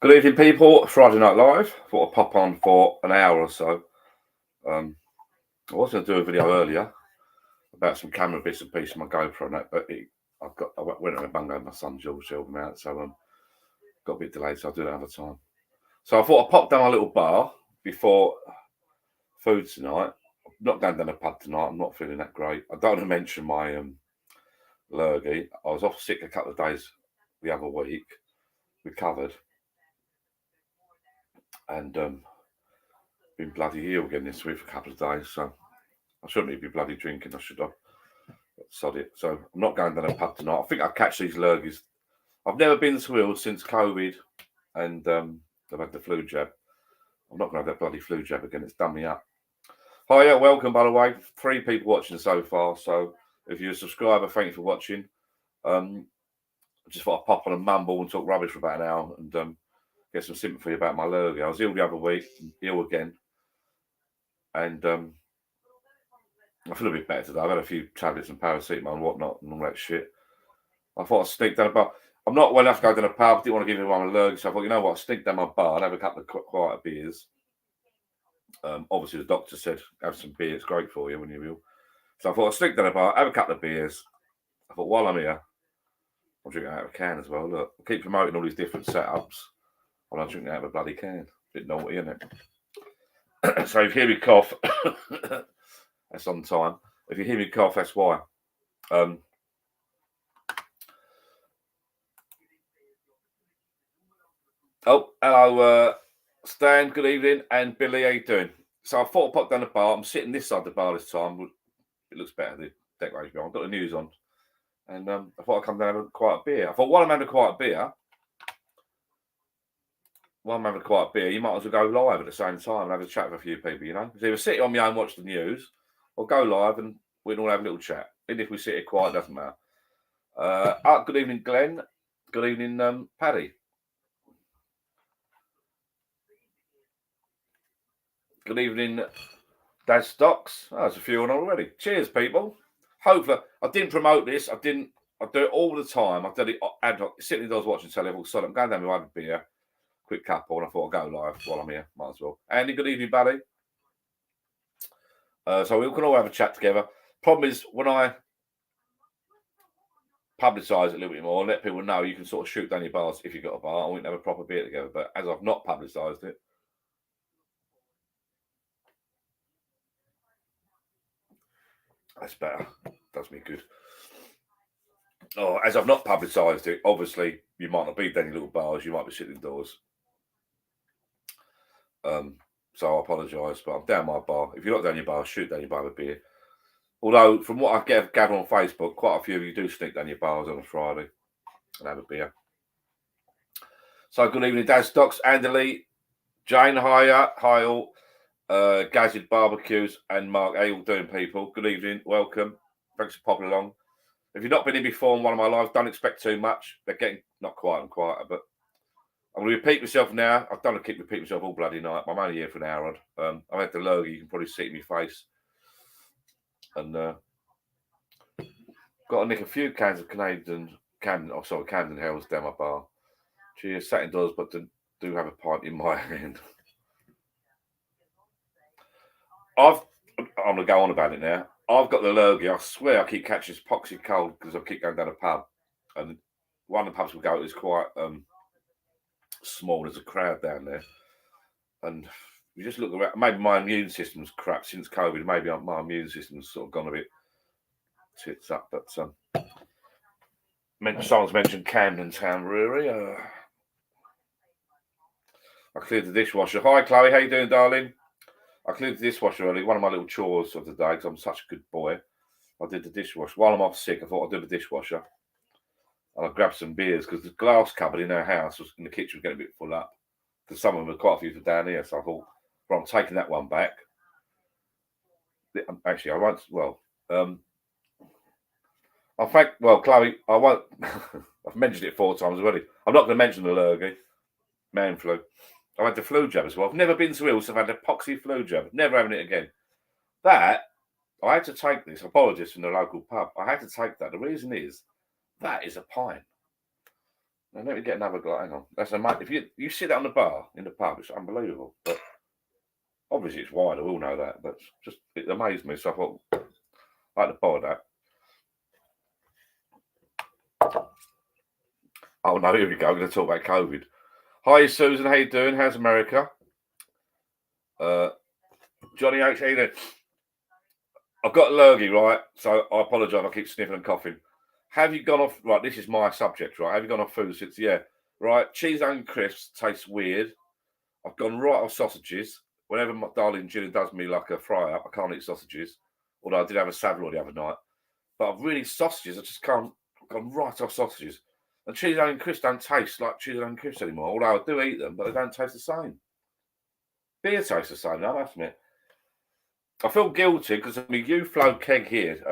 Good evening, people. Friday Night Live. Thought I'd pop on for an hour or so. I was going to do a video earlier about some camera bits and pieces of my GoPro and that, but I went to my bungalow. My son George helped me out, so got a bit delayed, so I'll do that another time. So I thought I'd pop down a little bar before food tonight. I'm not going down a pub tonight. I'm not feeling that great. I don't want to mention my lurgy. I was off sick a couple of days the other week. Recovered. And been bloody ill again this week for a couple of days, so I shouldn't even be bloody drinking. I should have. Sod it. So I'm not going down a pub tonight. I think I'll catch these lurgies. I've never been to ill since COVID, and I've had the flu jab. I'm not going to have that bloody flu jab again. It's done me up. Hiya, welcome by the way. 3 people watching so far. So if you're a subscriber, thank you for watching. I just thought I'd pop on and mumble and talk rubbish for about an hour and get some sympathy about my lurgy. I was ill the other week, ill again. And I feel a bit better today. I've had a few tablets and paracetamol and whatnot and all that shit. I thought I'd sneak down a bar. I'm not well enough to go down a pub. I didn't want to give everyone an allergy. So I thought, you know what, I'll sneak down my bar and have a couple of quieter beers. Obviously, the doctor said, have some beer. It's great for you when you're ill. So I thought I'll sneak down a bar, have a couple of beers. I thought, while I'm here, I'll drink it out of a can as well. Look, I keep promoting all these different setups. I'll drink it out of a bloody can. Bit naughty, isn't it? So if you hear me cough, that's on time. If you hear me cough, that's why. Oh, hello, Stan. Good evening, and Billy. How you doing? So I thought I'd pop down the bar. I'm sitting this side of the bar this time. It looks better. The decorations behind. I've got the news on, and I thought I'd come down and have a quiet beer. I thought while I'm having a quiet beer, you might as well go live at the same time and have a chat with a few people. You know, so either sit on my own, watch the news, or go live and we can all have a little chat. Even if we sit here quiet, doesn't matter. Good evening, Glenn. Good evening, Paddy. Good evening, Dad Stocks. Oh, there's a few on already. Cheers, people. Hopefully, I didn't promote this. I do it all the time. I've done it ad hoc. Sitting indoors watching telly. So I'm going down with a beer, quick couple, and I thought I'd go live while I'm here. Might as well. Andy, good evening, buddy. So we can all have a chat together. Problem is, when I publicise it a little bit more, let people know you can sort of shoot down your bars if you've got a bar, and we can have a proper beer together. But as I've not publicised it, that's better. Does me good. Oh, as I've not publicised it, obviously you might not be down your little bars. You might be sitting indoors. So I apologise, but I'm down my bar. If you're not down your bar, shoot down your bar with a beer. Although, from what I gather on Facebook, quite a few of you do sneak down your bars on a Friday and have a beer. So good evening, Dad Stocks, Andy, Jane, hi all, Gazid Barbecues, and Mark. How you all doing, people? Good evening, welcome. Thanks for popping along. If you've not been in before in one of my lives, don't expect too much. They're getting not quieter and quieter, but I'm going to repeat myself now. I don't want to keep repeating myself all bloody night. I'm only here for an hour. I've had the lurgy. You can probably see it in my face. And got to nick a few cans of Camden Hells down my bar. Cheers, sat indoors, but do have a pint in my hand. I'm going to go on about it now. I've got the lurgy. I swear I keep catching this poxy cold because I keep going down a pub. And one of the pubs we go to is quite small. There's a crowd down there. And you just look around. Maybe my immune system's crap since COVID. Maybe my immune system's sort of gone a bit tits up. But someone's mentioned Camden Town Brewery. I cleared the dishwasher. Hi, Chloe. How you doing, darling? I cleared the dishwasher early. One of my little chores of the day because I'm such a good boy. I did the dishwasher. While I'm off sick, I thought I'd do the dishwasher. And I grabbed some beers because the glass cupboard in our house was in the kitchen was getting a bit full up. Because some of them were quite a few for down here. So I thought, well, I'm taking that one back. Actually, I won't. Well, Chloe, I won't. I've mentioned it 4 times already. I'm not going to mention the lurgy, man flu. I've had the flu jab as well. I've never been so ill, so I've had a poxy flu jab. Never having it again. That, I had to take this. Apologies from the local pub. I had to take that. The reason is, that is a pint. And let me get another glass. Hang on. That's amazing. If you sit down on the bar in the pub, it's unbelievable. But obviously it's wine. I all know that. But it amazed me. So I thought I had to buy that. Oh no, here we go. I'm going to talk about COVID. Hi Susan, how you doing? How's America? Johnny H. I've got lurgy, right? So I apologise. I keep sniffing and coughing. Have you gone off? Right, this is my subject, right? Have you gone off food since? Yeah, right. Cheese and crisps taste weird. I've gone right off sausages. Whenever my darling Gillian does me like a fry up, I can't eat sausages. Although I did have a saveloy the other night. But I've really sausages. I just can't. I've gone right off sausages. And cheese and crisps don't taste like cheese and crisps anymore. Although I do eat them, but they don't taste the same. Beer tastes the same, I must admit. I feel guilty because my U-Flow keg here,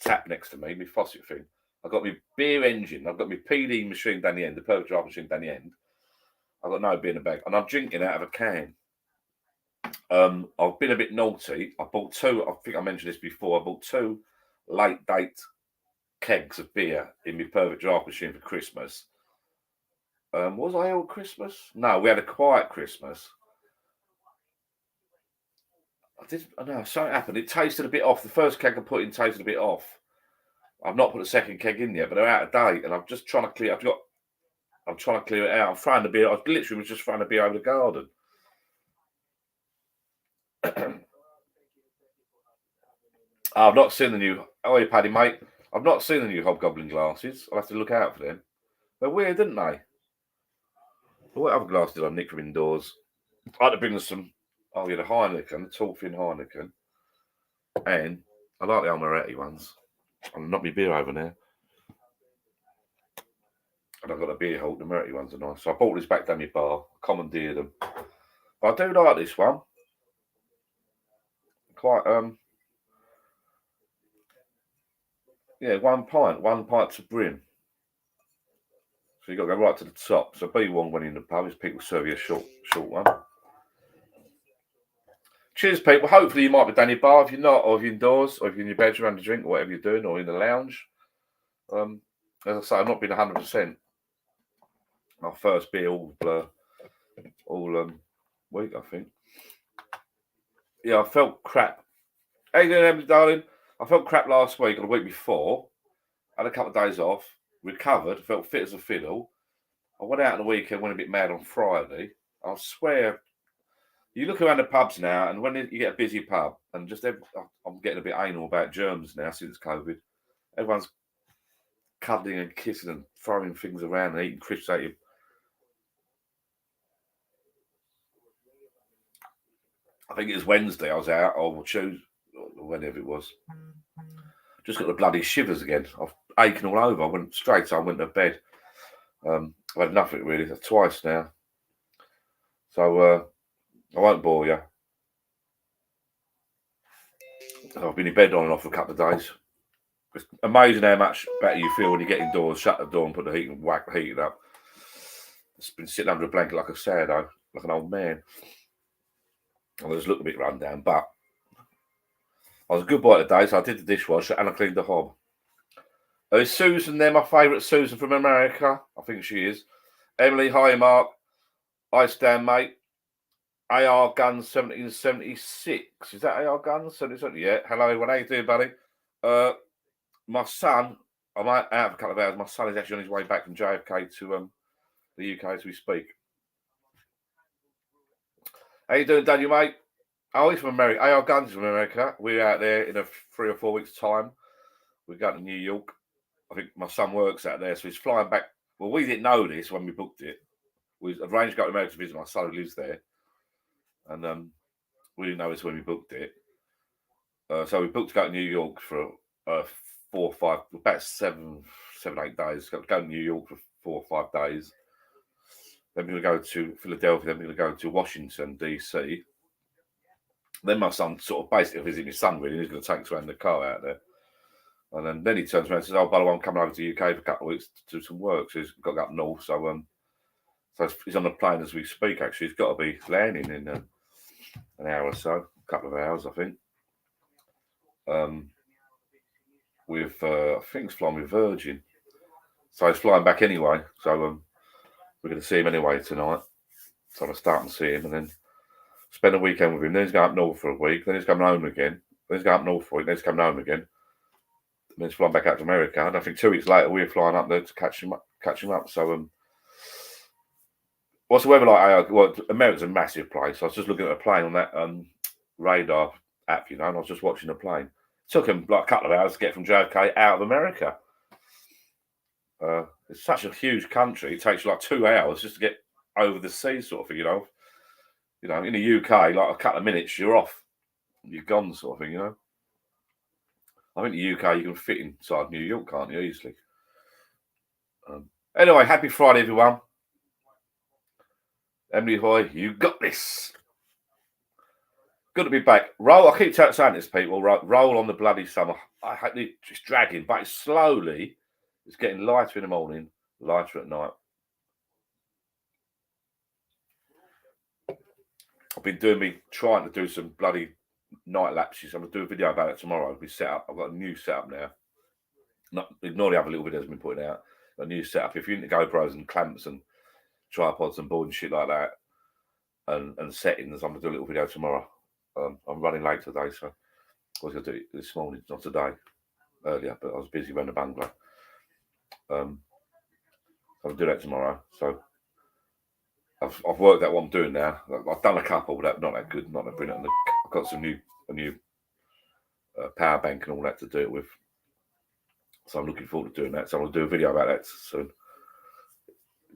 tap next to me, my faucet thing. I've got my beer engine. I've got my PD machine down the end, the perfect drive machine down the end. I've got no beer in the bag, and I'm drinking out of a can. I've been a bit naughty. I bought two. I think I mentioned this before. I bought two late date kegs of beer in my perfect draft machine for Christmas. Was I on Christmas? No, we had a quiet Christmas. I know something happened. It tasted a bit off. The first keg I put in tasted a bit off. I've not put a second keg in yet, but they're out of date, and I'm just trying to clear. I'm trying to clear it out. I'm throwing the beer. I literally was just throwing the beer over the garden. I've not seen the new. Oh, you Paddy, mate. I've not seen the new Hobgoblin glasses. I'll have to look out for them. They're weird, didn't they? What other glasses did I nick from indoors? I had to bring them some. Oh, yeah, the Heineken, the tall thin Heineken, and I like the Amaretti ones. I'll knock my beer over there. And I've got a beer hold. The Amaretti ones are nice. So I bought this back down my bar, commandeered them. But I do like this one. Quite yeah, 1 pint to brim. So you've got to go right to the top. So B1 when in the pub is people serve you a short one. Cheers, people. Hopefully you might be down your bar. If you're not, or if you're indoors, or if you're in your bedroom having a drink, or whatever you're doing, or in the lounge. As I say, I've not been 100%. My first beer all week, I think. Yeah, I felt crap. How you doing, Emily, darling? I felt crap last week or the week before. Had a couple of days off, recovered, felt fit as a fiddle. I went out on the weekend, went a bit mad on Friday. I swear, you look around the pubs now, and when you get a busy pub, and I'm getting a bit anal about germs now since COVID. Everyone's cuddling and kissing and throwing things around and eating crisps at you. I think it was Wednesday I was out, or Tuesday, or whenever it was. Just got the bloody shivers again. I've aching all over. I went to bed. I've had nothing really, twice now. So I won't bore you. I've been in bed on and off for a couple of days. It's amazing how much better you feel when you get indoors, shut the door and put the heat and whack the heating up. It's been sitting under a blanket like a sourdough, like an old man. I just look a bit run down, but I was a good boy today, so I did the dishwasher and I cleaned the hob. Is Susan there, my favourite Susan from America? I think she is. Emily, hi Mark. Hi Stan, mate. AR Guns 1776. Is that AR Guns 1776? Yeah. Hello everyone, how you doing, buddy? My son, I'm out for a couple of hours. My son is actually on his way back from JFK to the UK as we speak. How you doing, Daniel, mate? Oh, he's from America. AR Guns from America. We're out there in 3 or 4 weeks' time. We're going to New York. I think my son works out there, so he's flying back. Well, we didn't know this when we booked it. We arranged to go to America to visit my son who lives there. And we didn't know this when we booked it. So we booked to go to New York for 4 or 5, about 7, 8 days. Got to go to New York for 4 or 5 days. Then we're going to go to Philadelphia. Then we're going to go to Washington, D.C. Then my son sort of basically visiting his son, really. He's going to take us around the car out there. And then he turns around and says, oh, by the way, I'm coming over to the UK for a couple of weeks to do some work. So he's got to go up north. So he's on the plane as we speak, actually. He's got to be landing in an hour or so, a couple of hours, I think. I think he's flying with Virgin. So he's flying back anyway. So we're going to see him anyway tonight. So I'm starting to see him and then spend a weekend with him. Then he's going up north for a week. Then he's coming home again. Then he's going up north for a week. Then he's coming home again. Then he's flying back out to America. And I think 2 weeks later we're flying up there to catch him up. So what's the weather like? Well, America's a massive place. I was just looking at a plane on that radar app, and I was just watching the plane. It took him like a couple of hours to get from JFK out of America. It's such a huge country. It takes like 2 hours just to get over the sea, sort of thing. In the UK, like a couple of minutes, you're off, you're gone, sort of thing. I think the UK you can fit inside New York, can't you, easily? Anyway, happy Friday, everyone. Emily Hoy, you got this. Good to be back. Roll. I keep saying this, people. Roll on the bloody summer. I hate it. It's dragging, but it's getting lighter in the morning, lighter at night. I've been trying to do some bloody night lapses. I'm going to do a video about it tomorrow. I've got a new setup now. Ignore the other little videos I've been putting out. A new setup. If you're into GoPros and clamps and tripods and board and shit like that and settings, I'm going to do a little video tomorrow. I'm running late today, so I was going to do it this morning, not today, earlier, but I was busy around the bungalow. I'll do that tomorrow. So I've worked out what I'm doing now. I've done a couple, but not that good, not that brilliant. I've got a new power bank and all that to do it with. So I'm looking forward to doing that. So I'm going to do a video about that soon.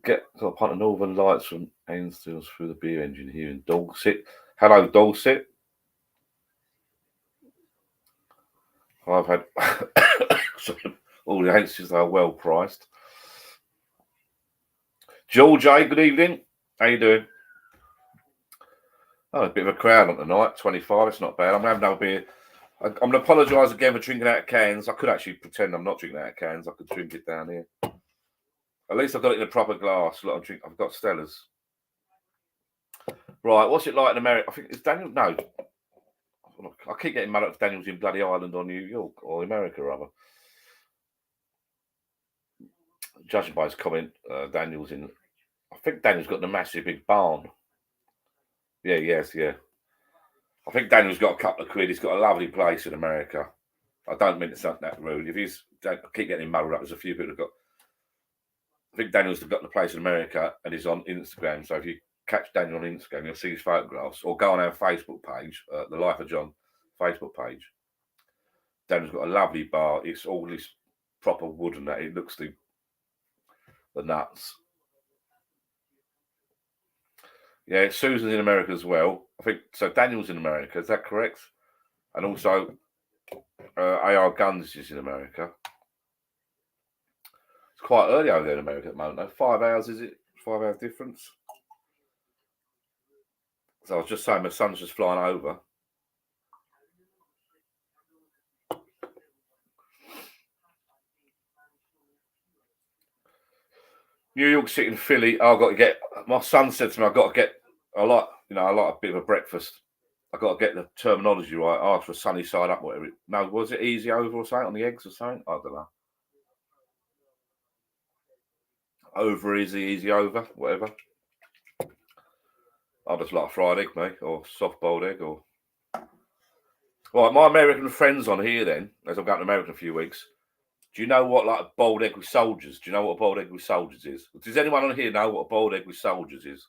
Got a pint of Northern Lights from Ainsdale's through the beer engine here in Dorset. Hello, Dorset. I've had all the answers are well priced. George A, good evening. How you doing? Oh, a bit of a crowd on tonight. 25. It's not bad. I'm having another beer. I'm going to apologise again for drinking out of cans. I could actually pretend I'm not drinking out of cans. I could drink it down here. At least I've got it in a proper glass. Look, I've got Stella's. Right, what's it like in America? I think it's Daniel. No, I keep getting mad at Daniel's in bloody Ireland or New York or America, rather. Judging by his comment, Daniel's in. I think Daniel's got the massive big barn. Yeah. I think Daniel's got a couple of quid. He's got a lovely place in America. I don't mean to sound that rude. I keep getting muddled up. There's a few people who've got. I think Daniel's got the place in America and he's on Instagram. So if you catch Daniel on Instagram, you'll see his photographs, or go on our Facebook page, the Life of John Facebook page. Daniel's got a lovely bar. It's all this proper wood and that. It looks the nuts. Yeah, Susan's in America as well. I think so. Daniel's in America. Is that correct? And also, AR Guns is in America. It's quite early over there in America at the moment, though. 5 hours, is it? 5 hours difference. So I was just saying, my son's just flying over. New York City and Philly. I've got to get. My son said to me, I've got to get. I like a bit of a breakfast. I've got to get the terminology right. Ask for a sunny side up, whatever. No, was it easy over or something on the eggs or something? I don't know. Over easy over, whatever. I just like a fried egg, mate, or soft boiled egg, or. Right, my American friends on here then, as I'm going to America in a few weeks. Do you know what, like, a boiled egg with soldiers? Do you know what a boiled egg with soldiers is? Does anyone on here know what a boiled egg with soldiers is?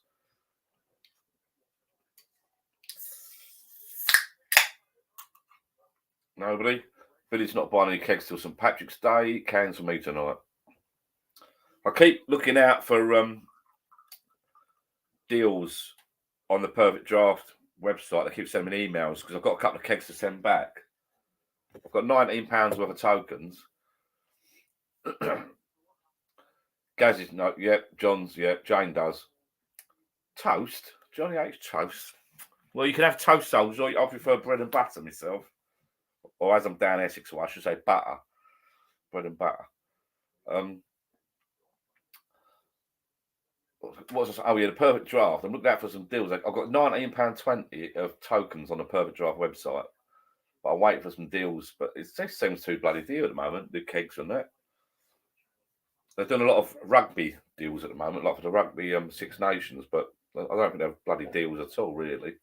Nobody? Billy's not buying any kegs till St. Patrick's Day. Cans for me tonight. I keep looking out for deals on the Perfect Draft website. They keep sending me emails because I've got a couple of kegs to send back. I've got £19 worth of tokens. Gaz is no, John's, Jane does. Toast? Johnny hates toast. Well, you can have toast soldiers, or I prefer bread and butter myself. Or as I'm down Essex, I should say butter. Bread and butter. What was I saying? Oh, yeah, the Perfect Draft. I'm looking out for some deals. I've got £19.20 of tokens on the Perfect Draft website. But I'm waiting for some deals. But it just seems too bloody dear at the moment, the kegs and that. they're doing a lot of rugby deals at the moment, like for the rugby Six Nations, but I don't think they're bloody deals at all, really.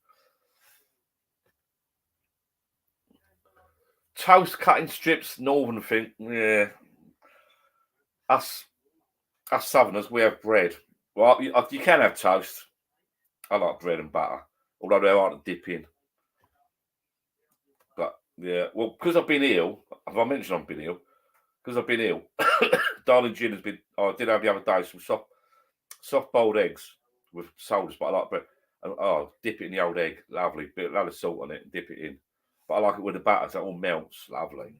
Toast cutting strips, northern thing, yeah. Us Southerners, we have bread. Well, you can have toast. I like bread and butter, although they aren't to dip in. But yeah, well, because I've been ill, have I mentioned I've been ill? Because I've been ill, darling Gin has been. Oh, I did have the other day some soft boiled eggs with soldiers, but I like bread. And, oh, dip it in the old egg, lovely. Bit of salt on it, and dip it in. But I like it with the batter, so it all melts, lovely.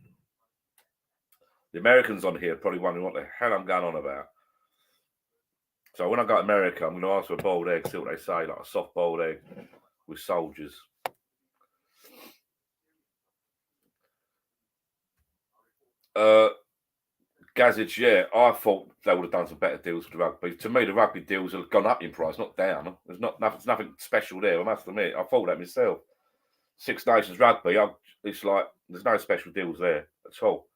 The Americans on here are probably wondering what the hell I'm going on about. So when I go to America, I'm going to ask for a boiled egg, see what they say, like a soft boiled egg with soldiers. Gazage, yeah, I thought they would have done some better deals with the rugby. To me, the rugby deals have gone up in price, not down. There's nothing special there. I must admit, I thought that myself. Six Nations rugby, it's like there's no special deals there at all.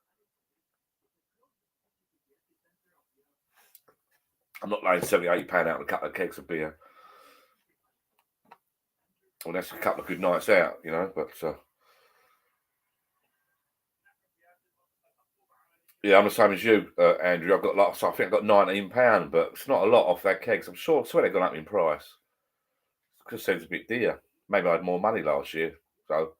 I'm not laying £70, £80 out on a couple of kegs of beer. Well, that's a couple of good nights out, you know. But yeah, I'm the same as you, Andrew. I've got lots. I think I've got £19, but it's not a lot off that kegs. I swear they've gone up in price. It just seems a bit dear. Maybe I had more money last year, so.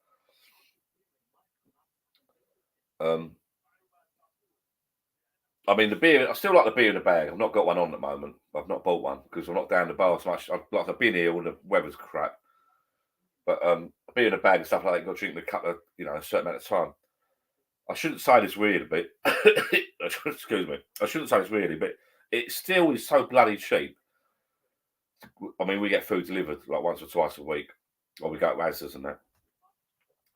I mean, the beer. I still like the beer in the bag. I've not got one on at the moment. I've not bought one because I'm not down the bar so much. I've been here when the weather's crap. But beer in the bag and stuff like that, you've got to drink the cup of, a certain amount of time. I shouldn't say this really, but excuse me. I shouldn't say this really, but it still is so bloody cheap. I mean, we get food delivered like once or twice a week, or we go to Asda's and that.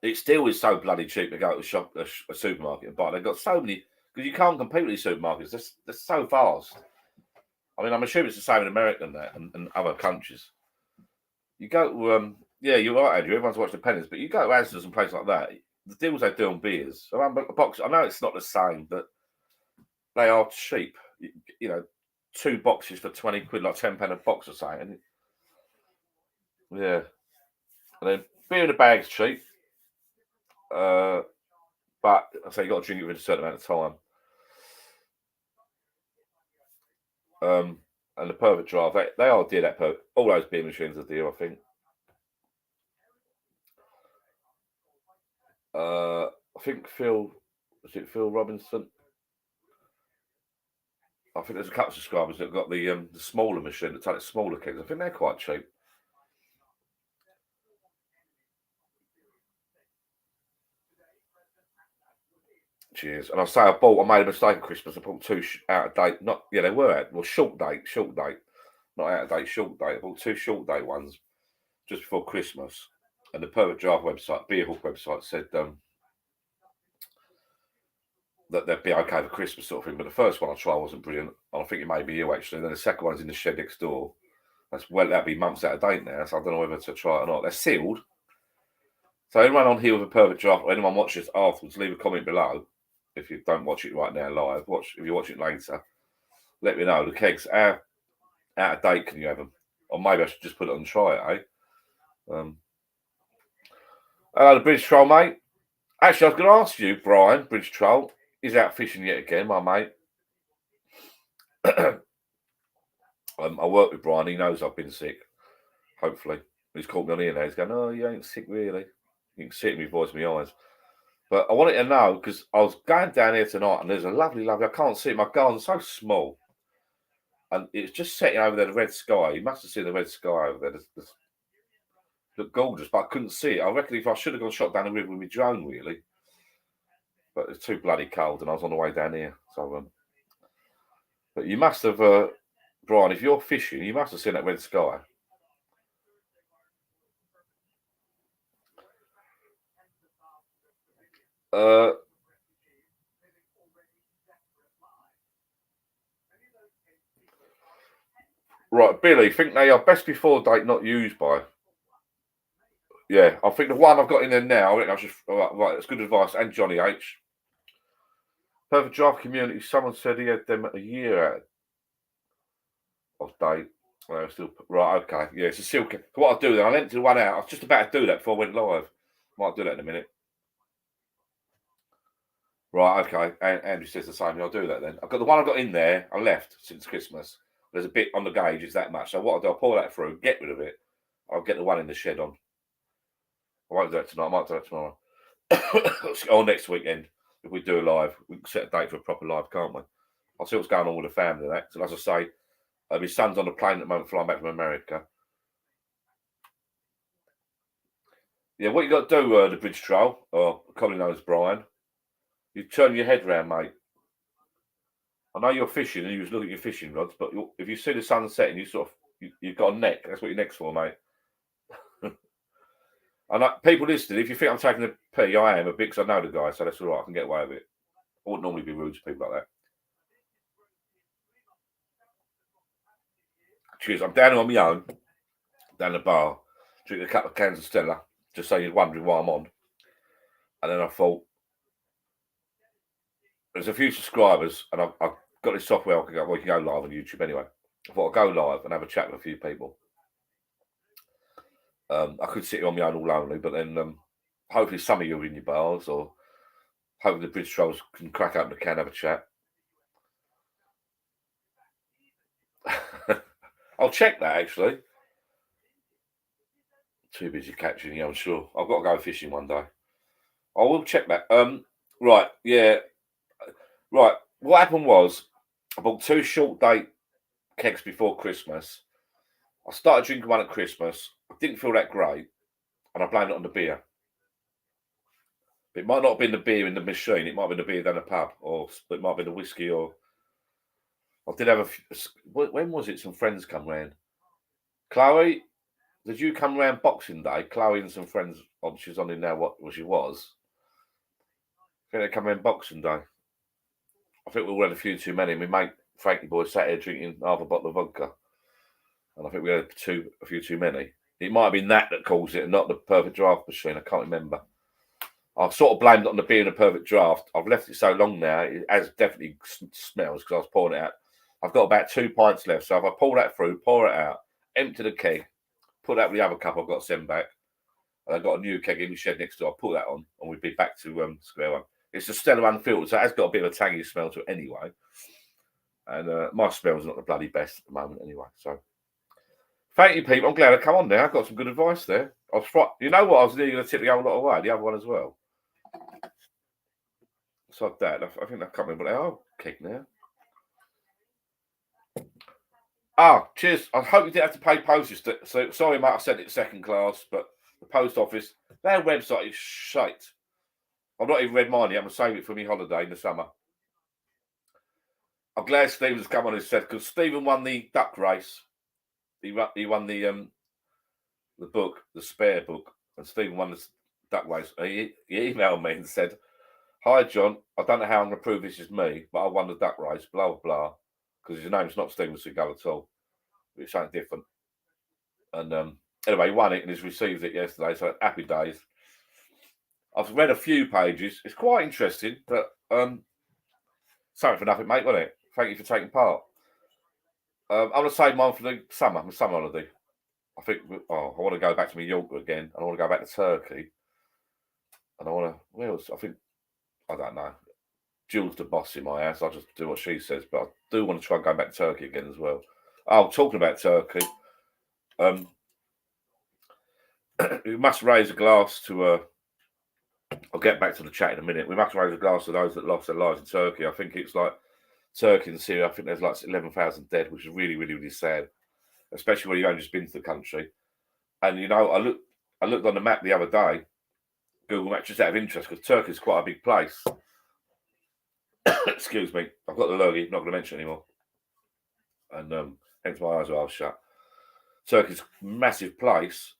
It still is so bloody cheap to go to a supermarket and buy. They've got so many because you can't compete with these supermarkets. They're so fast. I mean, I'm assuming it's the same in America and that, and other countries. You go to, yeah, you're right, Andrew. Everyone's watching the pennies, but you go to Asda's and places like that. The deals they do on beers. I know it's not the same, but they are cheap. You know, 2 boxes for 20 quid, like £10 a box or something. Yeah, and then beer in the bag's cheap. But I say you got to drink it within a certain amount of time. And the perfect draft, they are dear. That all those beer machines are dear, I think. I think Phil Robinson? I think there's a couple of subscribers that got the smaller machine that take the smaller kegs. I think they're quite cheap. Cheers. And I made a mistake at Christmas. I bought 2 out of date. They were short date. Not out of date, short date. I bought 2 short date ones just before Christmas. And the Perfect Draft website, Beer Hook website, said that they'd be okay for Christmas sort of thing. But the first one I tried wasn't brilliant. I think it may be you actually. And then the second one's in the shed next door. That'd be months out of date now. So I don't know whether to try it or not. They're sealed. So anyone on here with a Perfect Draft or anyone watches afterwards, leave a comment below. If you don't watch it right now live, if you watch it later, let me know. The kegs, how out of date can you have them? Or maybe I should just put it on and try it, eh? Hello, the British Troll, mate. Actually, I was going to ask you, Brian, British Troll, is out fishing yet again, my mate. I work with Brian. He knows I've been sick, hopefully. He's caught me on here now. He's going, oh, you ain't sick, really. You can see it in my voice, my eyes. But I wanted to know, because I was going down here tonight, and there's a lovely, I can't see it. My garden's so small. And it's just setting over there, the red sky. You must have seen the red sky over there. Looked gorgeous, but I couldn't see it. I reckon if I should have gone shot down the river with my drone, really. But it's too bloody cold, and I was on the way down here. So, but you must have, Brian, if you're fishing, you must have seen that red sky. Right, Billy, think they are best before date, not used by. Yeah, I think the one I've got in there now, I think that's just right. It's good advice. And Johnny H. Perfect Draft community. Someone said he had them a year out of date. Well, still right. Okay, yeah, it's a silk. What I'll do then, I'll empty the one out. I was just about to do that before I went live. Might do that in a minute. Right, okay. Andrew says the same. I'll do that then. I've got the one I got in there. I left since Christmas. There's a bit on the gauge. Is that much? So what I'll do, I'll pull that through, get rid of it. I'll get the one in the shed on. I won't do it tonight. I might do it tomorrow. Or next weekend. If we do a live, we can set a date for a proper live, can't we? I'll see what's going on with the family and that. So as I say, my son's on the plane at the moment, flying back from America. Yeah, what you got to do, the bridge troll, or commonly known as Brian, you turn your head round, mate. I know you're fishing and you was looking at your fishing rods, but if you see the sun setting, you've got a neck. That's what your neck's for, mate. And people listening, if you think I'm taking a pee, I am a bit, because I know the guy, so that's all right. I can get away with it. I wouldn't normally be rude to people like that. Cheers. I'm down on my own, down the bar, drinking a couple of cans of Stella, just so you're wondering why I'm on. And then I thought, there's a few subscribers, and I've got this software we can go live on YouTube anyway. I thought I'll go live and have a chat with a few people. I could sit here on my own all lonely, but then hopefully some of you are in your bars, or hopefully the bridge trolls can crack open the can, have a chat. I'll check that actually. Too busy catching, yeah, I'm sure. I've got to go fishing one day. I will check that. Right, yeah. Right. What happened was I bought 2 short date kegs before Christmas. I started drinking one at Christmas. I didn't feel that great, and I blamed it on the beer. It might not have been the beer in the machine. It might have been the beer down the pub, or it might have been the whiskey. Or I did have when was it? Some friends come round. Chloe, did you come round Boxing Day? Chloe and some friends. She's on in now. What she was? I think they come round Boxing Day. I think we all had a few too many. My mate Frankie boy sat here drinking half a bottle of vodka, and I think we had a few too many. It might have been that caused it, and not the perfect draft machine. I can't remember. I've sort of blamed it on the beer in a perfect draft. I've left it so long now; it has definitely smells because I was pouring it out. I've got about 2 pints left, so if I pull that through, pour it out, empty the keg, put that with the other cup I've got to send back, and I've got a new keg in the shed next door. I'll put that on, and we'll be back to square one. It's a Stella unfiltered, so it has got a bit of a tangy smell to it anyway. And my smell's not the bloody best at the moment anyway. So, thank you, people. I'm glad I come on now. I've got some good advice there. You know what? I was nearly going to tip the whole lot away, the other one as well. So that, I think I can't remember what they are. Keg now. Cheers. I hope you didn't have to pay postage. So sorry, mate, I sent it second class, but the post office, their website is shite. I've not even read mine yet. I'm going to save it for my holiday in the summer. I'm glad Stephen's come on and said, because Stephen won the duck race. He won the book, the spare book, and Stephen won the duck race. He emailed me and said, "Hi, John. I don't know how I'm going to prove this is me, but I won the duck race, blah, blah, blah." Because his name's not Stephen Seagull at all. It's something different. And anyway, he won it and he's received it yesterday, so happy days. I've read a few pages. It's quite interesting, but something for nothing, mate, wasn't it? Thank you for taking part. I'm going to save mine for the summer holiday. I think I want to go back to Mallorca again. I want to go back to Turkey. And I want to, where else? I don't know. Jill's the boss in my house. I'll just do what she says. But I do want to try and go back to Turkey again as well. Oh, talking about Turkey. We must raise a glass to I'll get back to the chat in a minute. We must raise a glass to those that lost their lives in Turkey. I think it's like Turkey and Syria. I think there's like 11,000 dead, which is really, really, really sad, especially when you've only just been to the country. And you know, I looked on the map the other day, Google Maps, just out of interest, because Turkey's quite a big place. Excuse me, I've got the lurgy, not going to mention it anymore. And hence my eyes are half shut. Turkey's a massive place.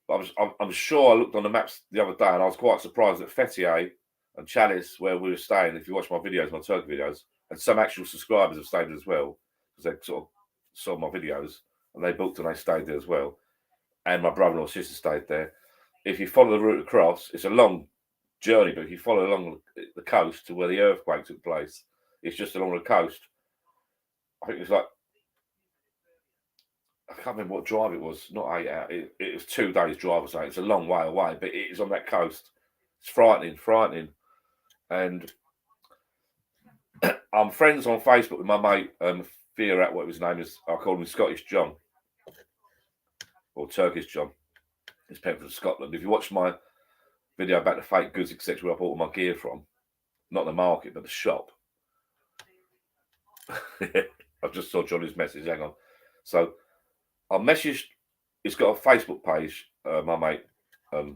But I'm sure I looked on the maps the other day and I was quite surprised that Fethiye and Chalice, where we were staying, if you watch my videos, my Turkey videos, and some actual subscribers have stayed as well, because they sort of saw my videos and they booked and they stayed there as well. And my brother or sister stayed there. If you follow the route across, it's a long journey, but if you follow along the coast to where the earthquake took place, it's just along the coast. I think it's like, I can't remember what drive it was. Not 8 hours. It was 2 days drive or something. It's a long way away, but it is on that coast. It's frightening, frightening. And I'm friends on Facebook with my mate, Firat, what his name is. I call him Scottish John or Turkish John. He's paying from Scotland. If you watch my video about the fake goods, etc., where I bought all my gear from, not the market, but the shop. I just saw Johnny's message. Hang on. So I messaged. He's got a Facebook page. My mate,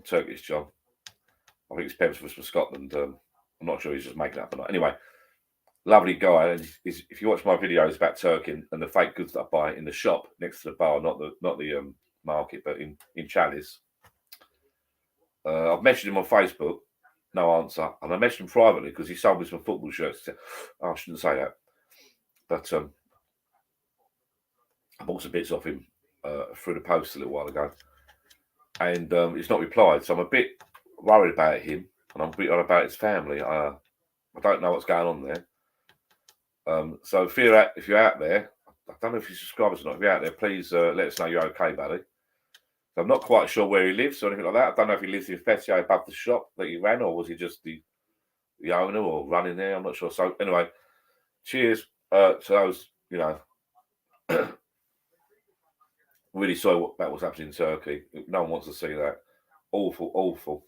Turkish John. I think it's from Scotland. I'm not sure he's just making it up or not. Anyway, lovely guy. And if you watch my videos about Turkey and the fake goods that I buy in the shop next to the bar, not the market, but in Chalice, I've messaged him on Facebook. No answer. And I messaged him privately because he sold me some football shirts. Oh, I shouldn't say that. But I bought some bits off him through the post a little while ago. And he's not replied. So I'm a bit worried about him. And I'm a bit worried about his family. I don't know what's going on there. So if you're out there, I don't know if you're subscribers or not. If you're out there, please let us know you're okay, buddy. I'm not quite sure where he lives or anything like that. I don't know if he lives in Fethiye above the shop that he ran, or was he just the owner or running there? I'm not sure. So anyway, cheers to those, really sorry about what's happening in Turkey. No one wants to see that. Awful, awful.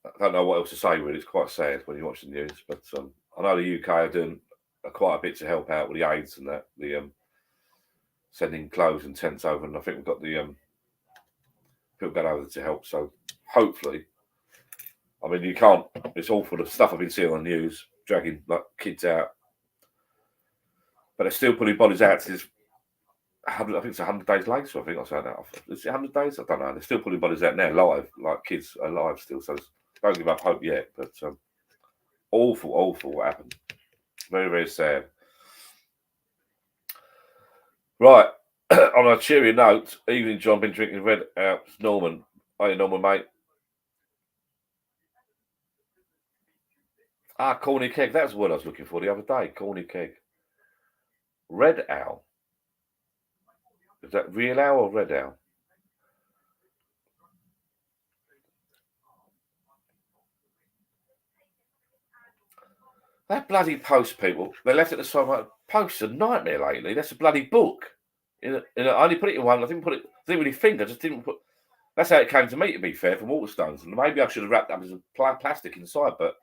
I don't know what else to say, really. It's quite sad when you watch the news. But I know the UK are doing quite a bit to help out with the AIDS and that. The sending clothes and tents over. And I think we've got the people going over to help. So hopefully, I mean, you can't. It's awful the stuff I've been seeing on the news, dragging like kids out, but they're still putting bodies out to this. I think it's 100 days later. I think I said that. Is it 100 days? I don't know. They're still putting bodies out now, live, like kids alive still. So don't give up hope yet. But awful, awful what happened. Very, very sad. Right. On a cheery note, evening, John. Been drinking red out. Norman. Hey, Norman, mate. Corny keg. That's what I was looking for the other day. Corny keg. Red owl. Is that real owl or red owl? That bloody post, people. They left it aside. Like, Post's a nightmare lately. That's a bloody book. I only put it in one. I didn't really think. I just didn't put. That's how it came to me, to be fair, from Waterstones. And maybe I should have wrapped up as plastic inside, but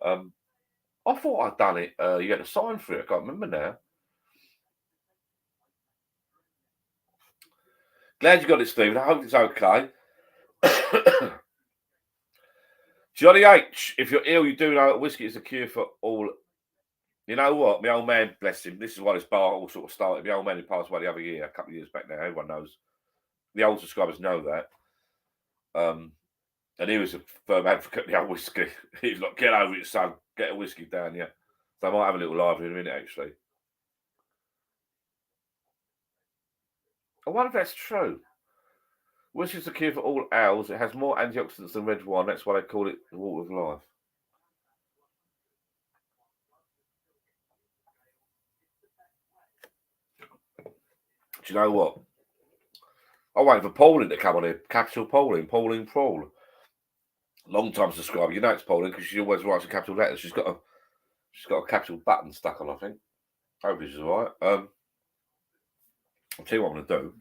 I thought I'd done it. You had to sign for it. I can't remember now. Glad you got it, Stephen. I hope it's okay. Johnny H, if you're ill, you do know that whiskey is a cure for all. You know what? My old man, bless him, this is why this bar all sort of started. My old man who passed away the other year, a couple of years back now, everyone knows. The old subscribers know that. And he was a firm advocate of the old whiskey. He was like, get over it, son. Get a whiskey down, yeah. So I might have a little live in a minute, actually. I wonder if that's true. Whiskey is a cure for all owls. It has more antioxidants than red wine. That's why they call it the water of life. Do you know what? I'm waiting for Pauline to come on here. Capital Pauline. Pauline Prawl. Long time subscriber. You know it's Pauline because she always writes in capital letters. She's got a capital button stuck on, I think. Hopefully she's all right. I'll tell you what I'm going to do.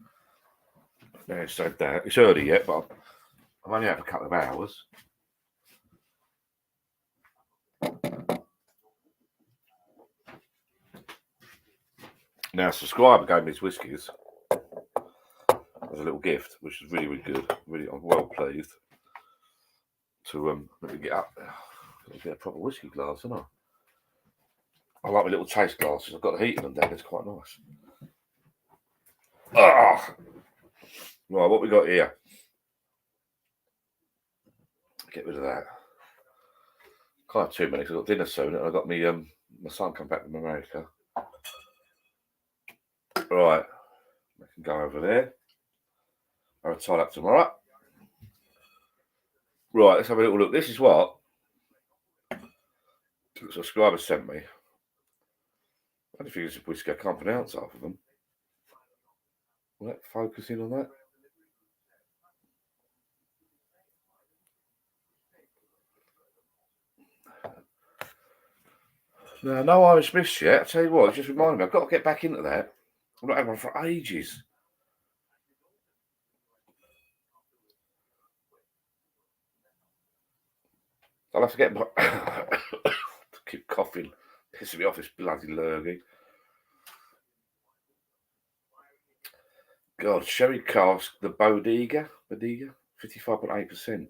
Now it's said that. It's early yet, but I'm only out for a couple of hours. Now, a subscriber gave me his whiskies as a little gift, which is really, really good. Really, I'm well pleased to let me get up there. Get a proper whiskey glass, isn't I? I like my little taste glasses. I've got the heat in them down. It's quite nice. Ah, right, what we got here? Get rid of that. Can't have too many because I've got dinner soon, and I've got me my son come back from America. Right, I can go over there. I'll tie up tomorrow. Right, let's have a little look. This is what the subscriber sent me. I don't think it's a whiskey. I can't pronounce half of them. Will that focus in on that? No Irish Mist yet. I tell you what, it just reminded me. I've got to get back into that. I've not had one for ages. I'll have to get my... keep coughing. Pissing me off, this bloody lurgy. God, sherry cask, the Bodega, 55.8%.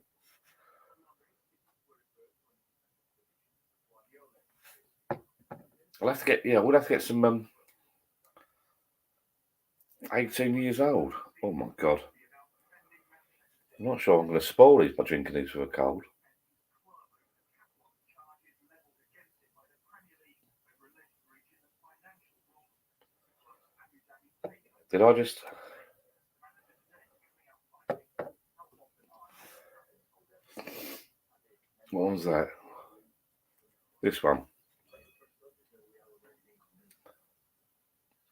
I'll have to get, we'll have to get some 18 years old. Oh my God. I'm not sure I'm going to spoil these by drinking these with a cold. Did I just... What was that? This one.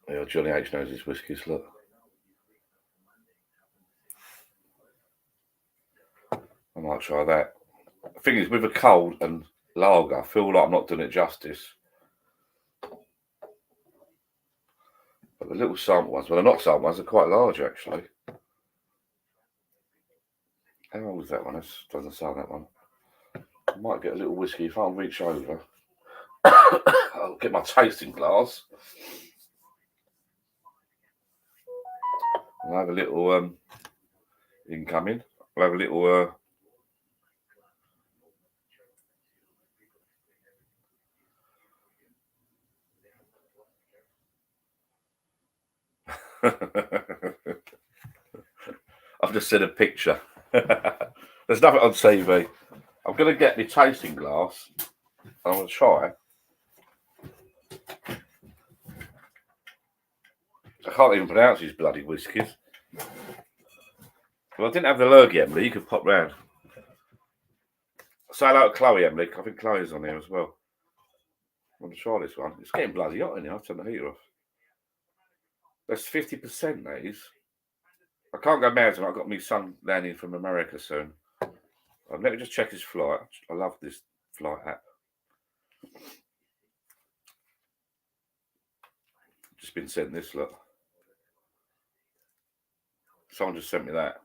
Yeah, Johnny H knows his whiskies, look. I might try that. The thing is, with a cold and lager, I feel like I'm not doing it justice. But the little sample ones, well, they're not sample ones, they're quite large, actually. How old is that one? That doesn't sound that one. I might get a little whiskey if I can reach over. I'll get my tasting glass. I'll have a little incoming. I'll have a little I've just seen a picture. There's nothing on TV. I'm going to get my tasting glass. I'm going to try. I can't even pronounce these bloody whiskies. Well, I didn't have the lurgy, Emily. You could pop round. Say hello to Chloe, Emily. I think Chloe's on there as well. I'm going to try this one. It's getting bloody hot in here. I'll turn the heater off. That's 50%, these. I can't go mad tonight. I've got my son landing from America soon. Let me just check his flight. I love this flight app. Just been sent this, look. Someone just sent me that.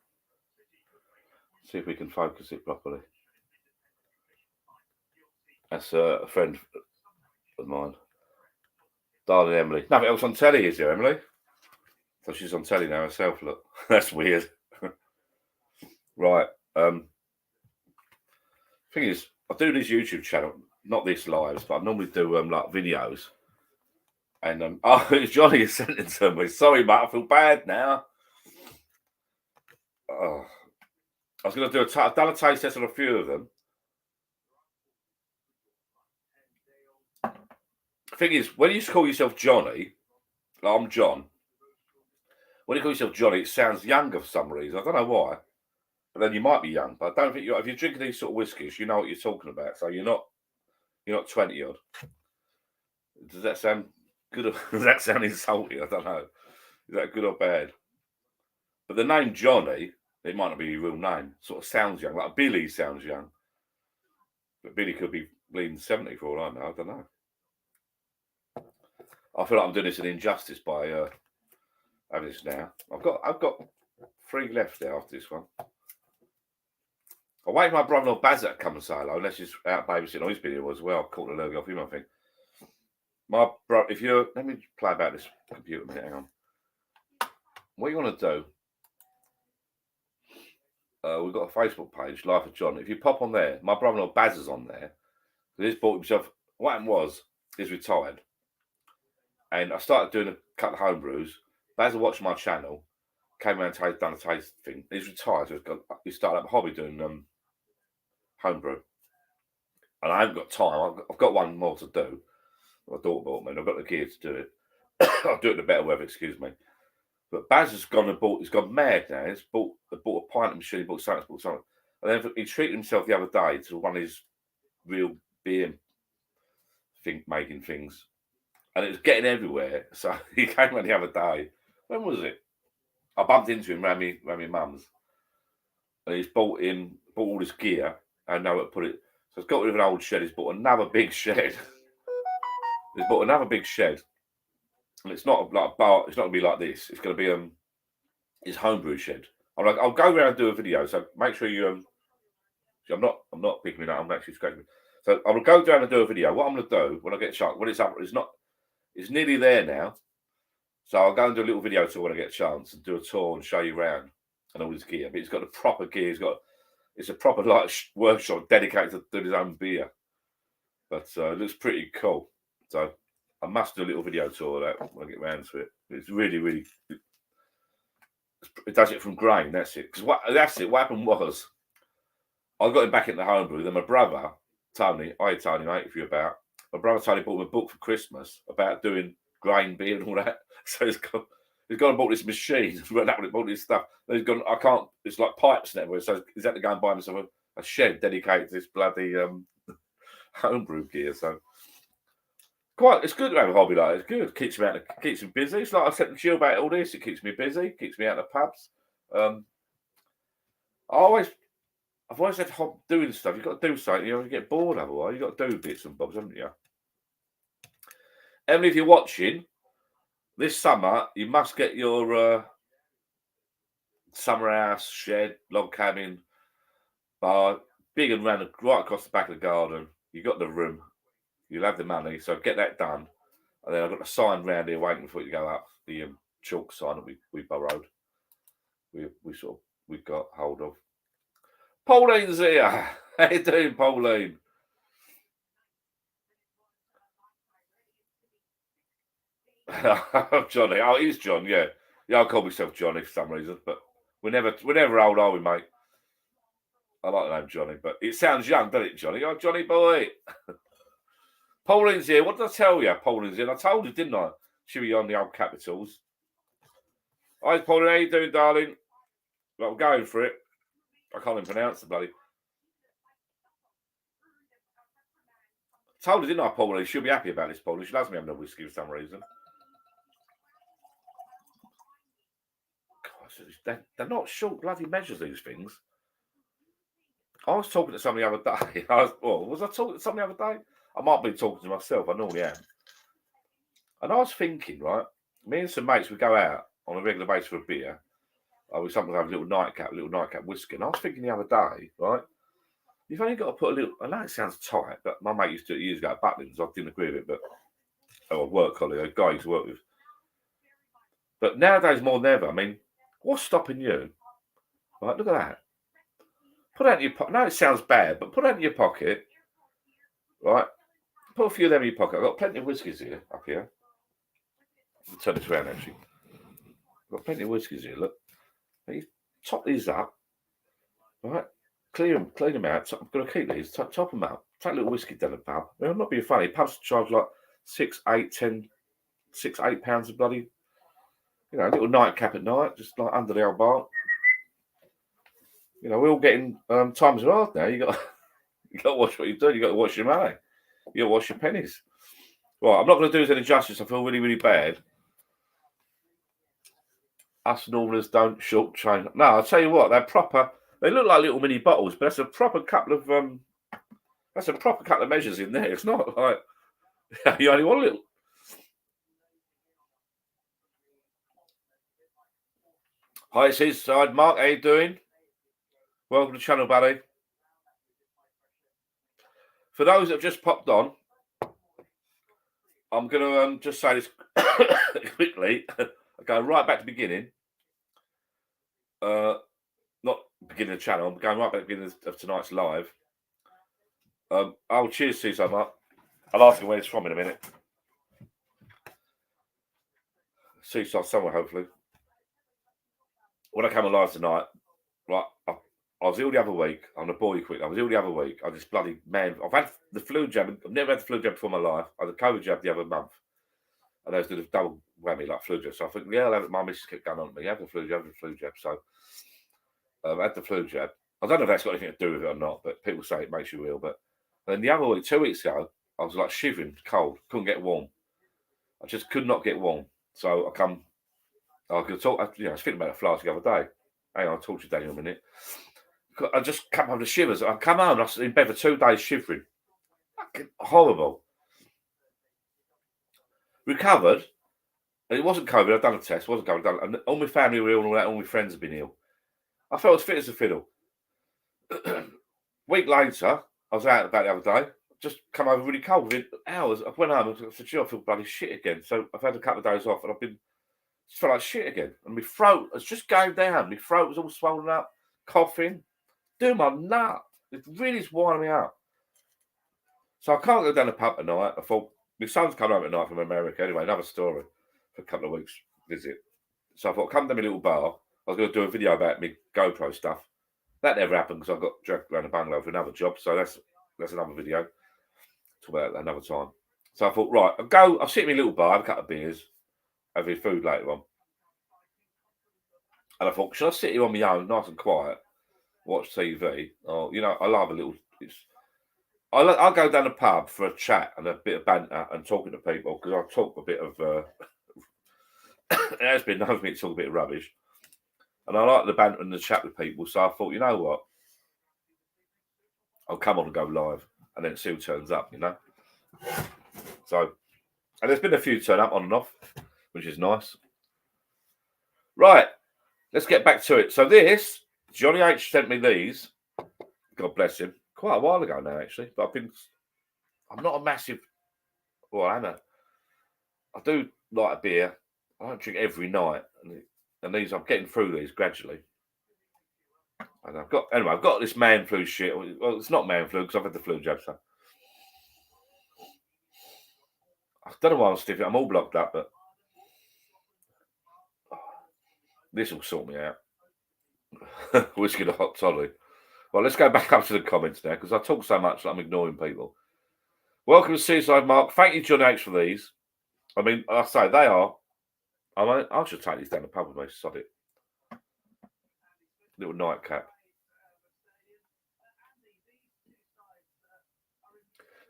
See if we can focus it properly. That's a friend of mine. Darling Emily. Nothing else on telly, is there, Emily? So she's on telly now herself, look. That's weird. Right. Thing is, I do this YouTube channel, not this lives, but I normally do like videos. And oh, it's Johnny is sent it to me. Sorry, mate, I feel bad now. Oh, I was going to do I've done a taste test on a few of them. The thing is, when you call yourself Johnny, like I'm John. When you call yourself Johnny, it sounds younger for some reason. I don't know why. But then you might be young. But I don't think if you're drinking these sort of whiskies, you know what you're talking about. So you're not 20 odd. Does that sound good? Or, does that sound insulting? I don't know. Is that good or bad? But the name Johnny, it might not be your real name. Sort of sounds young. Like Billy sounds young. But Billy could be bleeding 70 for all I know. I don't know. I feel like I'm doing this an injustice by having this now. I've got 3 left there after this one. I'll wait for my brother-in-law Bazza to come and say hello, unless he's out babysitting on his video as well. I'll call the lurgy off him, I think. My bro, let me play about this computer a minute, hang on. What you want to do, we've got a Facebook page, Life of John. If you pop on there, my brother-in-law Bazza's on there. He's bought himself, what happened was, he's retired. And I started doing a couple of home brews. Bazza watched my channel, came around and done a taste thing. He's retired, so he started up a hobby doing homebrew. And I haven't got time. I've got one more to do. My daughter bought me, and I've got the gear to do it. I'll do it in a better weather, excuse me. But Baz has gone and he's gone mad now. He's bought a pint machine, bought something. And then he treated himself the other day to one of his real beer making things. And it was getting everywhere. So he came on the other day. When was it? I bumped into him around my mum's. And he's bought all this gear. I know where to put it. So he's got rid of an old shed. He's bought another big shed. He's bought another big shed. And it's not like a bar. It's not going to be like this. It's going to be his homebrew shed. I'll go around and do a video. So make sure you I'm not picking it up. I'm actually scratching. So I will go down and do a video. What I'm going to do when I get a chance, when it's up, it's nearly there now. So I'll go and do a little video tour when I get a chance and do a tour and show you around and all his gear. But he's got the proper gear. It's a proper workshop dedicated to doing his own beer. But it looks pretty cool. So I must do a little video tour of that when I get round to it. It's really, really. It does it from grain. That's it. Because what happened was, I got him back into homebrew. Then my brother Tony, hi Tony, mate, if you're about. My brother Tony bought him a book for Christmas about doing grain beer and all that. So he's gone and bought this machine, run up and bought this stuff. Then he's gone, it's like pipes and everywhere. So he's had to go and buy himself a shed dedicated to this bloody homebrew gear. So it's good to have a hobby like that. It's good. Keeps him busy. It's like I said to chill about all this. It keeps me busy, keeps me out of the pubs. I've always had doing stuff. You've got to do something. You get bored otherwise. You've got to do bits and bobs, haven't you? Emily, if you're watching, this summer, you must get your summer house, shed, log cabin, bar, big and round, right across the back of the garden. You've got the room. You'll have the money. So get that done. And then I've got a sign round here waiting for you to go up. The chalk sign that we borrowed. We got hold of. Pauline's here. How you doing, Pauline? Johnny. Oh, it is John, yeah. Yeah, I call myself Johnny for some reason, but we're never old, are we, mate? I like the name Johnny, but it sounds young, doesn't it, Johnny? Oh, Johnny boy. Pauline's here. What did I tell you? Pauline's here. I told you, didn't I? She'll be on the old capitals. Hi, Pauline. How you doing, darling? Well, I'm going for it. I can't even pronounce the bloody. Told her, didn't I, Pauline? She'll be happy about this, Pauline. She loves me having a whiskey for some reason. God, they're not short bloody measures, these things. I was talking to somebody the other day. Was I talking to somebody the other day? I might be talking to myself. I normally am. And I was thinking, right, me and some mates, we go out on a regular basis for a beer. We sometimes have a little nightcap whiskey. And I was thinking the other day, right, you've only got to put a little, I know it sounds tight, but my mate used to do it years ago at Butlins. I didn't agree with it, but a work colleague, a guy I used to work with. But nowadays, more than ever, I mean, what's stopping you? Right, look at that. Put that in your pocket. No, it sounds bad, but put that in your pocket. Right? Put a few of them in your pocket. I've got plenty of whiskies here, up here. I'll turn this around, actually. I've got plenty of whiskies here, look. You top these up. Right? Clean them out. I'm going to keep these. Top them up. Take a little whiskey down the pub. I'm not being funny. Pubs charge like £6, £8 of bloody, a little nightcap at night, just like under the old bar. We're all getting times are hard now. You got to watch what you do. You got to watch your money. You got to watch your pennies. Right, I'm not going to do us any justice. I feel really, really bad. Us normalists don't shortchange. No, I'll tell you what. They're proper. They look like little mini bottles, but that's a proper couple of measures in there. It's not like you only want a little. Hi, it's his side. Mark, how you doing? Welcome to the channel, buddy. For those that have just popped on, I'm going to just say this quickly. Go right back to the beginning. Not beginning of the channel. I'm going right back to the beginning of tonight's live. Cheers, Susan, Mark. I'll ask you where it's from in a minute. Seaside somewhere, hopefully. When I came alive tonight, right, I was ill the other week. I'm going to bore you quick. I was ill the other week. I just bloody man. I've had the flu jab. I've never had the flu jab before in my life. I had the COVID jab the other month. And I was doing a double whammy like flu jab. So I think, I'll have it. My missus kept going on to me. Have the flu jab, So I had the flu jab. I don't know if that's got anything to do with it or not, but people say it makes you ill. But then the other week, 2 weeks ago, I was like shivering, cold, couldn't get warm. I just could not get warm. So I could talk, I was thinking about a flask the other day. Hang on, I'll talk to you, Daniel, in a minute. I just come home with shivers. I come home, I was in bed for 2 days shivering. Fucking horrible. Recovered. It wasn't COVID. I'd done a test. It wasn't COVID. And all my family were ill and all that. All my friends had been ill. I felt as fit as a fiddle. Week later, I was out about the other day. Just come over really cold within hours. I went home and I said, I feel bloody shit again. So I've had a couple of days off and I've been just felt like shit again. And my throat was just going down. My throat was all swollen up, coughing. Doing my nut. It really is winding me up. So I can't go down the pub at night. I thought, my son's coming home at night from America. Anyway, another story for a couple of weeks visit. So I thought, come to my little bar. I was going to do a video about my GoPro stuff. That never happened because I got dragged around the bungalow for another job. So that's another video. Talk about that another time. So I thought, right, I'll sit in my little bar, have a couple of beers, have my food later on. And I thought, should I sit here on my own, nice and quiet, watch TV? Or, I love a little... I'll go down the pub for a chat and a bit of banter and talking to people because I talk a bit of... it has been known for me to talk a bit of rubbish. And I like the banter and the chat with people. So I thought, you know what? I'll come on and go live and then see who turns up, So, and there's been a few turn up on and off, which is nice. Right, let's get back to it. So this, Johnny H sent me these. God bless him. Quite a while ago now, actually. But I'm not a massive, well, I do like a beer. I don't drink every night. And these, I'm getting through these gradually. And I've got this man flu shit. Well, it's not man flu because I've had the flu jab, so. I don't know why I'm stiff. I'm all blocked up, but this will sort me out. Whiskey and a hot toddy. Well, let's go back up to the comments now because I talk so much that I'm ignoring people. Welcome to Seaside Mark. Thank you, John H, for these. I mean, I say they are. I should take these down the pub with me. Sod it. Little nightcap.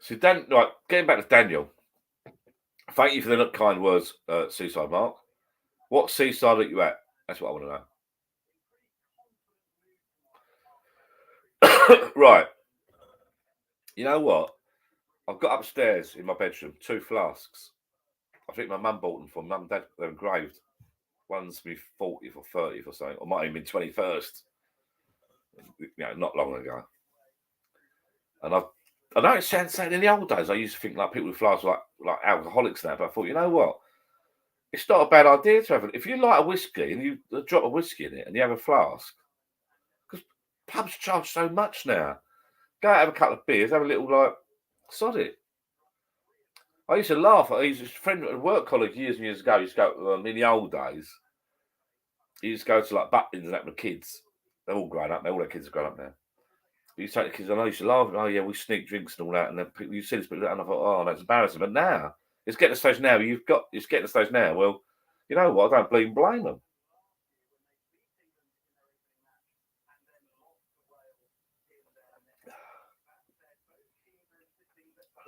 So, getting back to Daniel. Thank you for the kind words, Seaside Mark. What seaside are you at? That's what I want to know. Right. You know what? I've got upstairs in my bedroom 2 flasks. I think my mum bought them for Mum and Dad. They're engraved. One's me 40th or 30th or something, or might even be 21st. Not long ago. And I know it sounds sad in the old days. I used to think like people with flasks were like alcoholics now, but I thought, you know what? It's not a bad idea to have it. If you like a whiskey and you drop a whiskey in it and you have a flask, because pubs charge so much now. Go out, have a couple of beers, have a little sod it. I used to laugh. I used to friend, a work colleague years and years ago. Used to go in the old days. He used to go to like Butlins and that with kids. They're all grown up. All their kids are grown up now. You take the kids, and I used to laugh. Oh yeah, we sneak drinks and all that. And then people, you see this, and I thought, oh, that's embarrassing. But now it's getting to the stage now. It's getting to the stage now. Well, you know what? I don't blame them.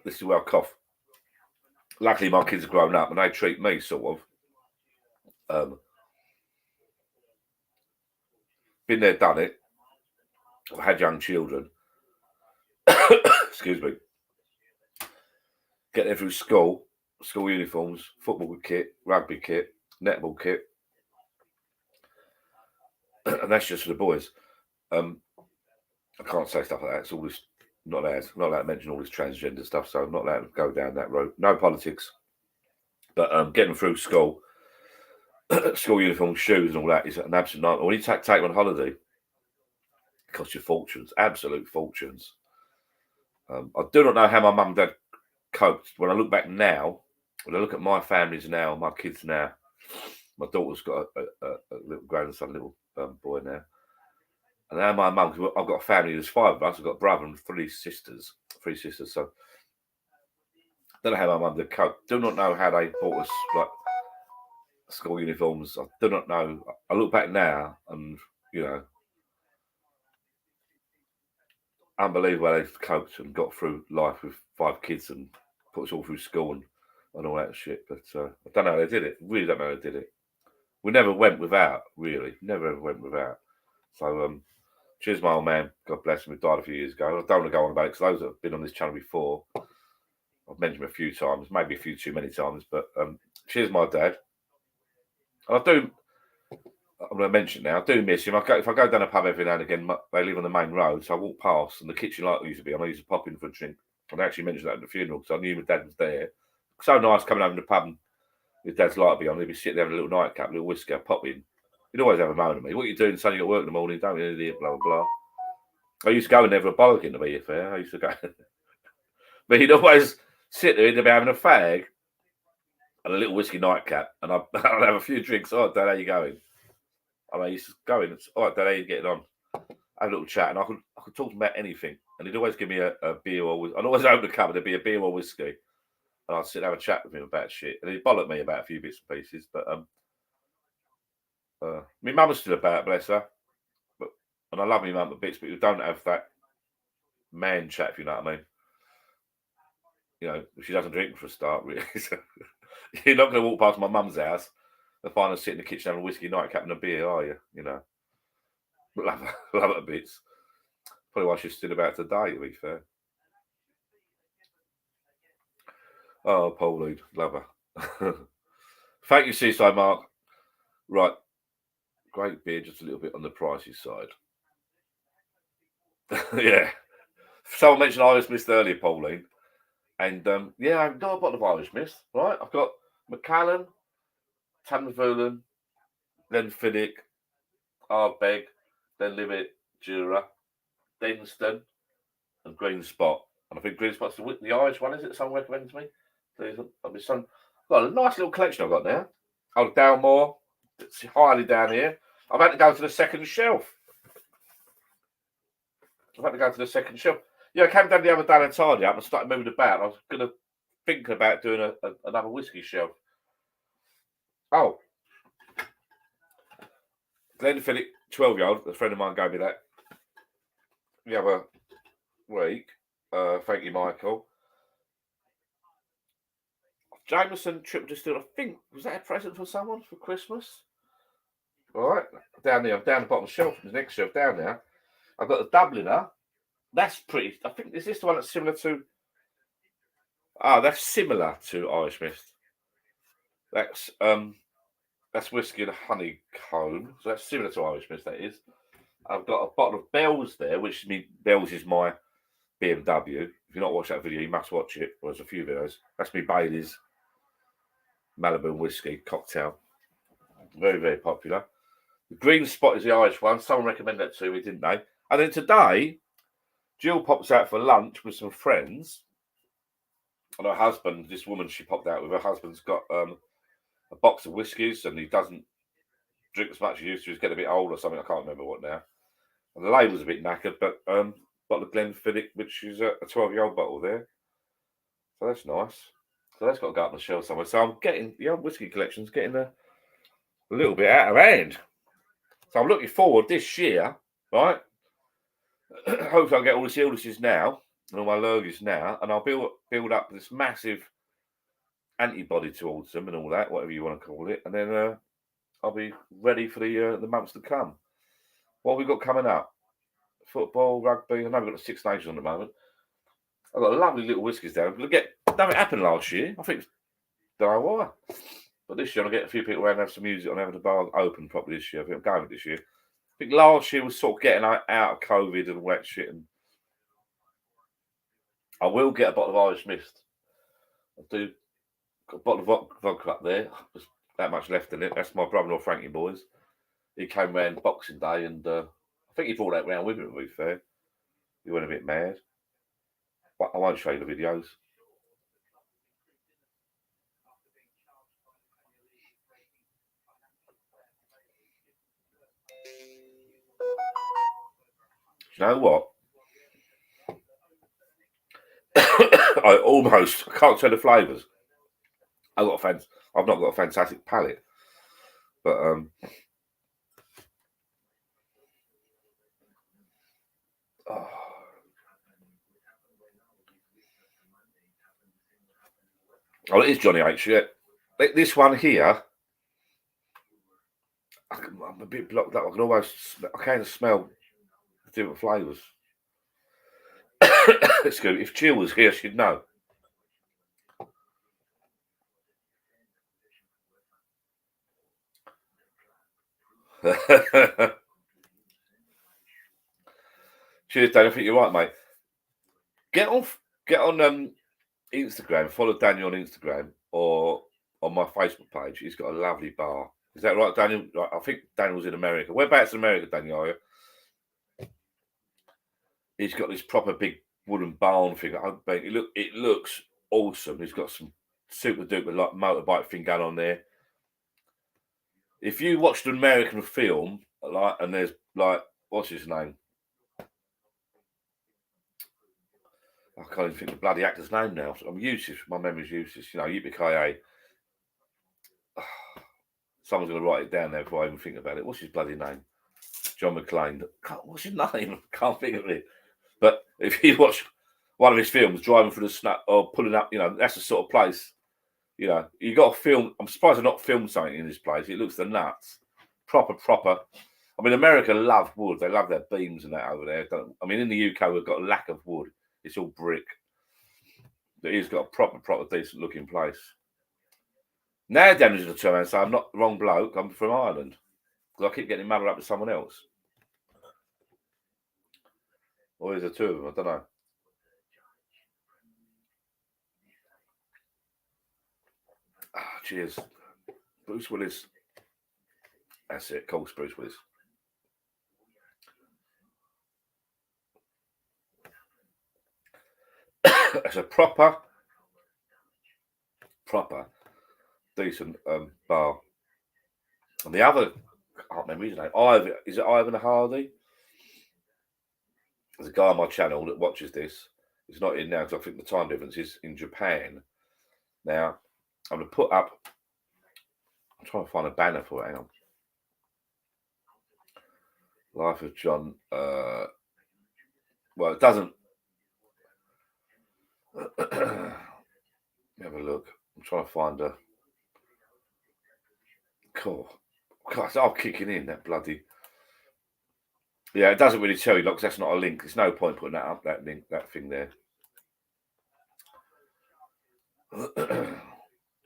This is where I cough. Luckily, my kids have grown up and they treat me sort of. Been there, done it. I've had young children. Excuse me. Get them through school uniforms, football kit, rugby kit, netball kit. And that's just for the boys. I can't say stuff like that. It's all this not allowed to mention all this transgender stuff, so I'm not allowed to go down that road. No politics. But getting through school uniform, shoes and all that is an absolute nightmare. When you take them on holiday, it costs you fortunes, absolute fortunes. I do not know how my mum and dad coped. When I look back now, when I look at my families now, my kids now, my daughter's got a little grandson, little boy now. And now my mum, I've got a family, there's 5 of us, I've got a brother and 3 sisters. So I don't know how my mum did cope. Do not know how they bought us like school uniforms. I do not know. I look back now and, unbelievable how they coped and got through life with 5 kids and put us all through school and all that shit. But I don't know how they did it. Really don't know how they did it. We never went without, really. Never ever went without. So cheers, my old man. God bless him. He died a few years ago. I don't want to go on about it because those that have been on this channel before, I've mentioned him a few times, maybe a few too many times. But cheers, my dad. And I'm going to mention now, I do miss him. If I go down a pub every now and again, they live on the main road, so I walk past, and the kitchen light used to be on. I used to pop in for a drink. And I actually mentioned that at the funeral because I knew my dad was there. So nice coming home to the pub and his dad's light would be on. He'd be sitting there with a little nightcap, a little whiskey, I'd pop in. He'd always have a moan at me. What are you doing? Son, you got work in the morning, don't you, idiot? Blah, blah, blah. I used to go in there for a bollocking, to be fair. I used to go. But he'd always sit there, he'd be having a fag and a little whiskey nightcap, and I'd have a few drinks. Oh, Dad, how you going? I mean, I used to go in and say, all right, Dad, how you getting on? Have a little chat, and I could talk to him about anything. And he'd always give me a beer or whiskey. I'd always open the cupboard, there'd be a beer or whiskey. And I'd sit and have a chat with him about shit. And he'd bollock me about a few bits and pieces. But my mum was still about, bless her. And I love my mum a bits, but you don't have that man chat, if you know what I mean. You know, she doesn't drink for a start, really. So you're not going to walk past my mum's house and find her sitting in the kitchen having a whiskey nightcap and a beer, are you? You know. Love her bits. Probably why she's still about today, to be fair. Oh, Pauline, love her. Thank you, Seaside Mark. Right. Great beer, just a little bit on the pricey side. Yeah. Someone mentioned Irish Mist earlier, Pauline. And yeah, I've got a bottle of Irish Mist, right? I've got Macallan, Tanmavulin, Glenfiddich, Ardbeg, Glenlivet, Jura, Denston, and Green Spot. And I think Green Spot's the Irish one, is it? Someone recommends me. I've got a nice little collection I've got now. Oh, Dalmore, it's highly down here. I've had to go to the second shelf. Yeah, I came down the other day and tidy up and started moving about. I was going to think about doing another whiskey shelf. Oh, Glenfiddich, 12-year-old, a friend of mine gave me that the other week. Thank you, Michael. Jameson triple distilled. I think, was that a present for someone for Christmas? All right, down there, down the bottom shelf, the next shelf down there. I've got the Dubliner. That's pretty. I think is this the one that's similar to? Oh, that's similar to Irish Mist. That's whiskey and honeycomb. So that's similar to Irish Mist. That is. I've got a bottle of Bell's there, which Bell's is my BMW. If you're not watching that video, you must watch it. Well, there's a few videos. That's me Bailey's Malibu whiskey cocktail. Very, very popular. The Green Spot is the Irish one. Someone recommended that to me, didn't they? And then today, Jill pops out for lunch with some friends. And her husband, this woman she popped out with, her husband's got a box of whiskies and he doesn't drink as much as he used to. He's getting a bit old or something. I can't remember what now. And the label's a bit knackered, but bottle of Glenfiddich, which is a 12-year-old bottle there. So that's nice. So that's got to go up on the shelf somewhere. So I'm getting, the old whiskey collection's getting a little bit out of hand. So I'm looking forward this year, right? Hopefully I'll get all these illnesses now and all my allergies now, and I'll build up this massive antibody towards them and all that, whatever you want to call it, and then I'll be ready for the months to come. What have we got coming up? Football, rugby. I know we've got the Six Nations on the moment. I've got lovely little whiskies down. Nothing happened last year. I think don't know why. But this year I'll get a few people around and have some music on, having the bar open properly this year. I think I'm going with this year. I think last year was sort of getting out of COVID and all that shit. And I will get a bottle of Irish Mist. I do. Got a bottle of vodka up there. There's that much left in it. That's my brother-in-law Frankie boys. He came round Boxing Day and I think he brought that round with him, to be fair. He went a bit mad. But I won't show you the videos. You know what? I can't tell the flavours. I've not got a fantastic palate. But Oh, it is Johnny H. Yeah. This one here, I'm a bit blocked up. I can almost, I can smell different flavours. It's good. If Jill was here, she'd know. Cheers, Dan. I think you're right, mate. Get on Instagram. Follow Daniel on Instagram or on my Facebook page. He's got a lovely bar. Is that right, Daniel? I think Daniel's in America. Whereabouts in America, Daniel? Are you? He's got this proper big wooden barn thing. It looks awesome. He's got some super duper like motorbike thing going on there. If you watched an American film, like, and there's like, what's his name? I can't even think of the bloody actor's name now. I'm useless. My memory's useless. You know, Yippee-ki-yay. Someone's going to write it down there before I even think about it. What's his bloody name? John McClane. What's his name? Can't think of it. But if you watch one of his films, driving through the snow or pulling up, you know, that's the sort of place. You know, you got to film. I'm surprised they've not filmed something in this place. It looks the nuts. Proper. I mean, America love wood. They love their beams and that over there. I mean, in the UK, we've got a lack of wood. It's all brick. But he's got a proper, decent looking place. Now Daniel's going to turn around and say, I'm not the wrong bloke. I'm from Ireland. Because I keep getting muddled up with someone else. Or is there two of them? I don't know. Cheers. Bruce Willis. That's it. Of course, Bruce Willis. It's a proper, decent bar. And the other, I can't remember his name. Is it Ivan Hardy? There's a guy on my channel that watches this. He's not in now because I think the time difference is in Japan. Now, I'm going to put up, I'm trying to find a banner for it. Hang on. Life of John. Well, it doesn't. Let me have a look. I'm trying to find a. Cool. God, I'm kicking in that bloody. Yeah, it doesn't really tell you, because that's not a link. There's no point putting that up, that link, that thing there.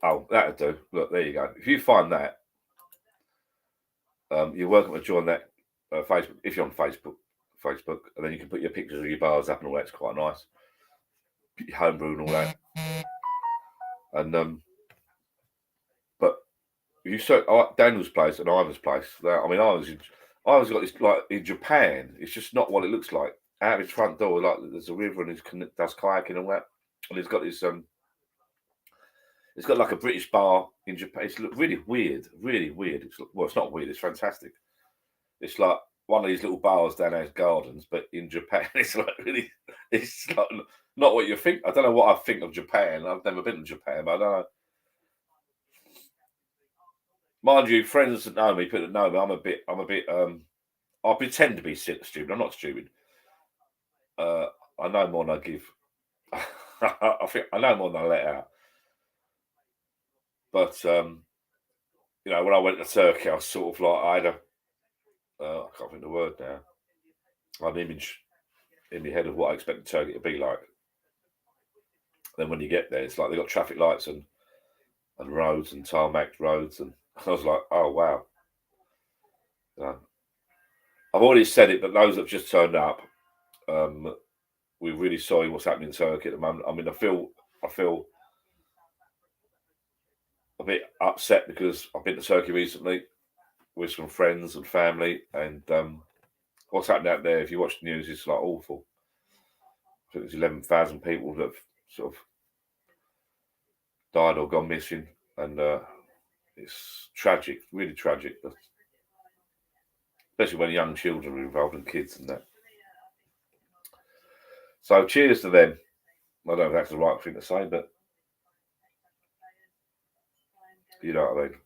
Oh, that'll do. Look, there you go. If you find that, you're welcome to join that Facebook. If you're on Facebook, and then you can put your pictures of your bars up and all that. It's quite nice. Put your homebrew and all that. And but you saw Daniel's place and Ivan's place. I mean, Ivan's got this like in Japan. It's just not what it looks like. Out of his front door, like there's a river and he does kayaking and all that. And he's got this it's got like a British bar in Japan. It's really weird. It's not weird. It's fantastic. It's like one of these little bars down there, gardens, but in Japan, it's like really, it's not what you think. I don't know what I think of Japan. I've never been to Japan, but I don't know. Mind you, friends that know me, people that know me, I'm a bit. I pretend to be stupid. I'm not stupid. I know more than I give. I think I know more than I let out. But you know, when I went to Turkey, I was sort of like I had I can't think of the word now. I had an image in my head of what I expected Turkey to be like. Then when you get there, it's like they've got traffic lights and roads and tarmac roads, and I was like, oh wow. I've already said it, but those that have just turned up, we're really sorry what's happening in Turkey at the moment. I mean, I feel a bit upset because I've been to Turkey recently with some friends and family, and what's happening out there, if you watch the news, it's like awful. I think there's 11,000 people that have sort of died or gone missing, and it's tragic, really tragic, especially when young children are involved and kids and that. So cheers to them. I don't know if that's the right thing to say, but you know what I mean.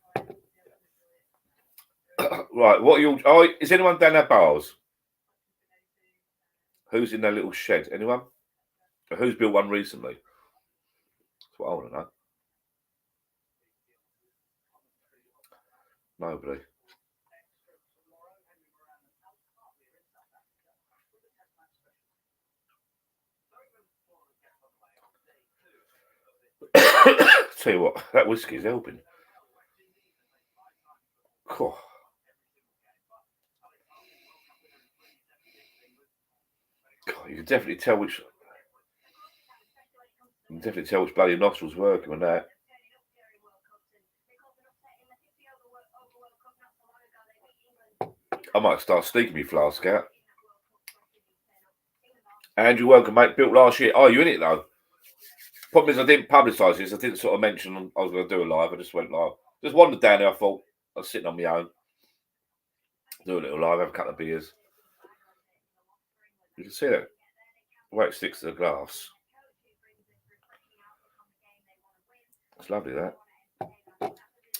Right, what are you? Oh, is anyone down at bars? Who's in their little shed? Anyone? Who's built one recently? That's what I want to know. Nobody. Tell you what, that whiskey's helping. Cool. God, you can definitely tell which. You can definitely tell which bloody nostrils working with that. I might start sneaking me flask out. Andrew, welcome, mate. Built last year. Oh, you in it though? Problem is, I didn't publicise this. I didn't sort of mention I was going to do a live. I just went live. Just wandered down there. I thought I was sitting on my own. Do a little live, have a couple of beers. You can see that. The way it sticks to the glass. It's lovely, that.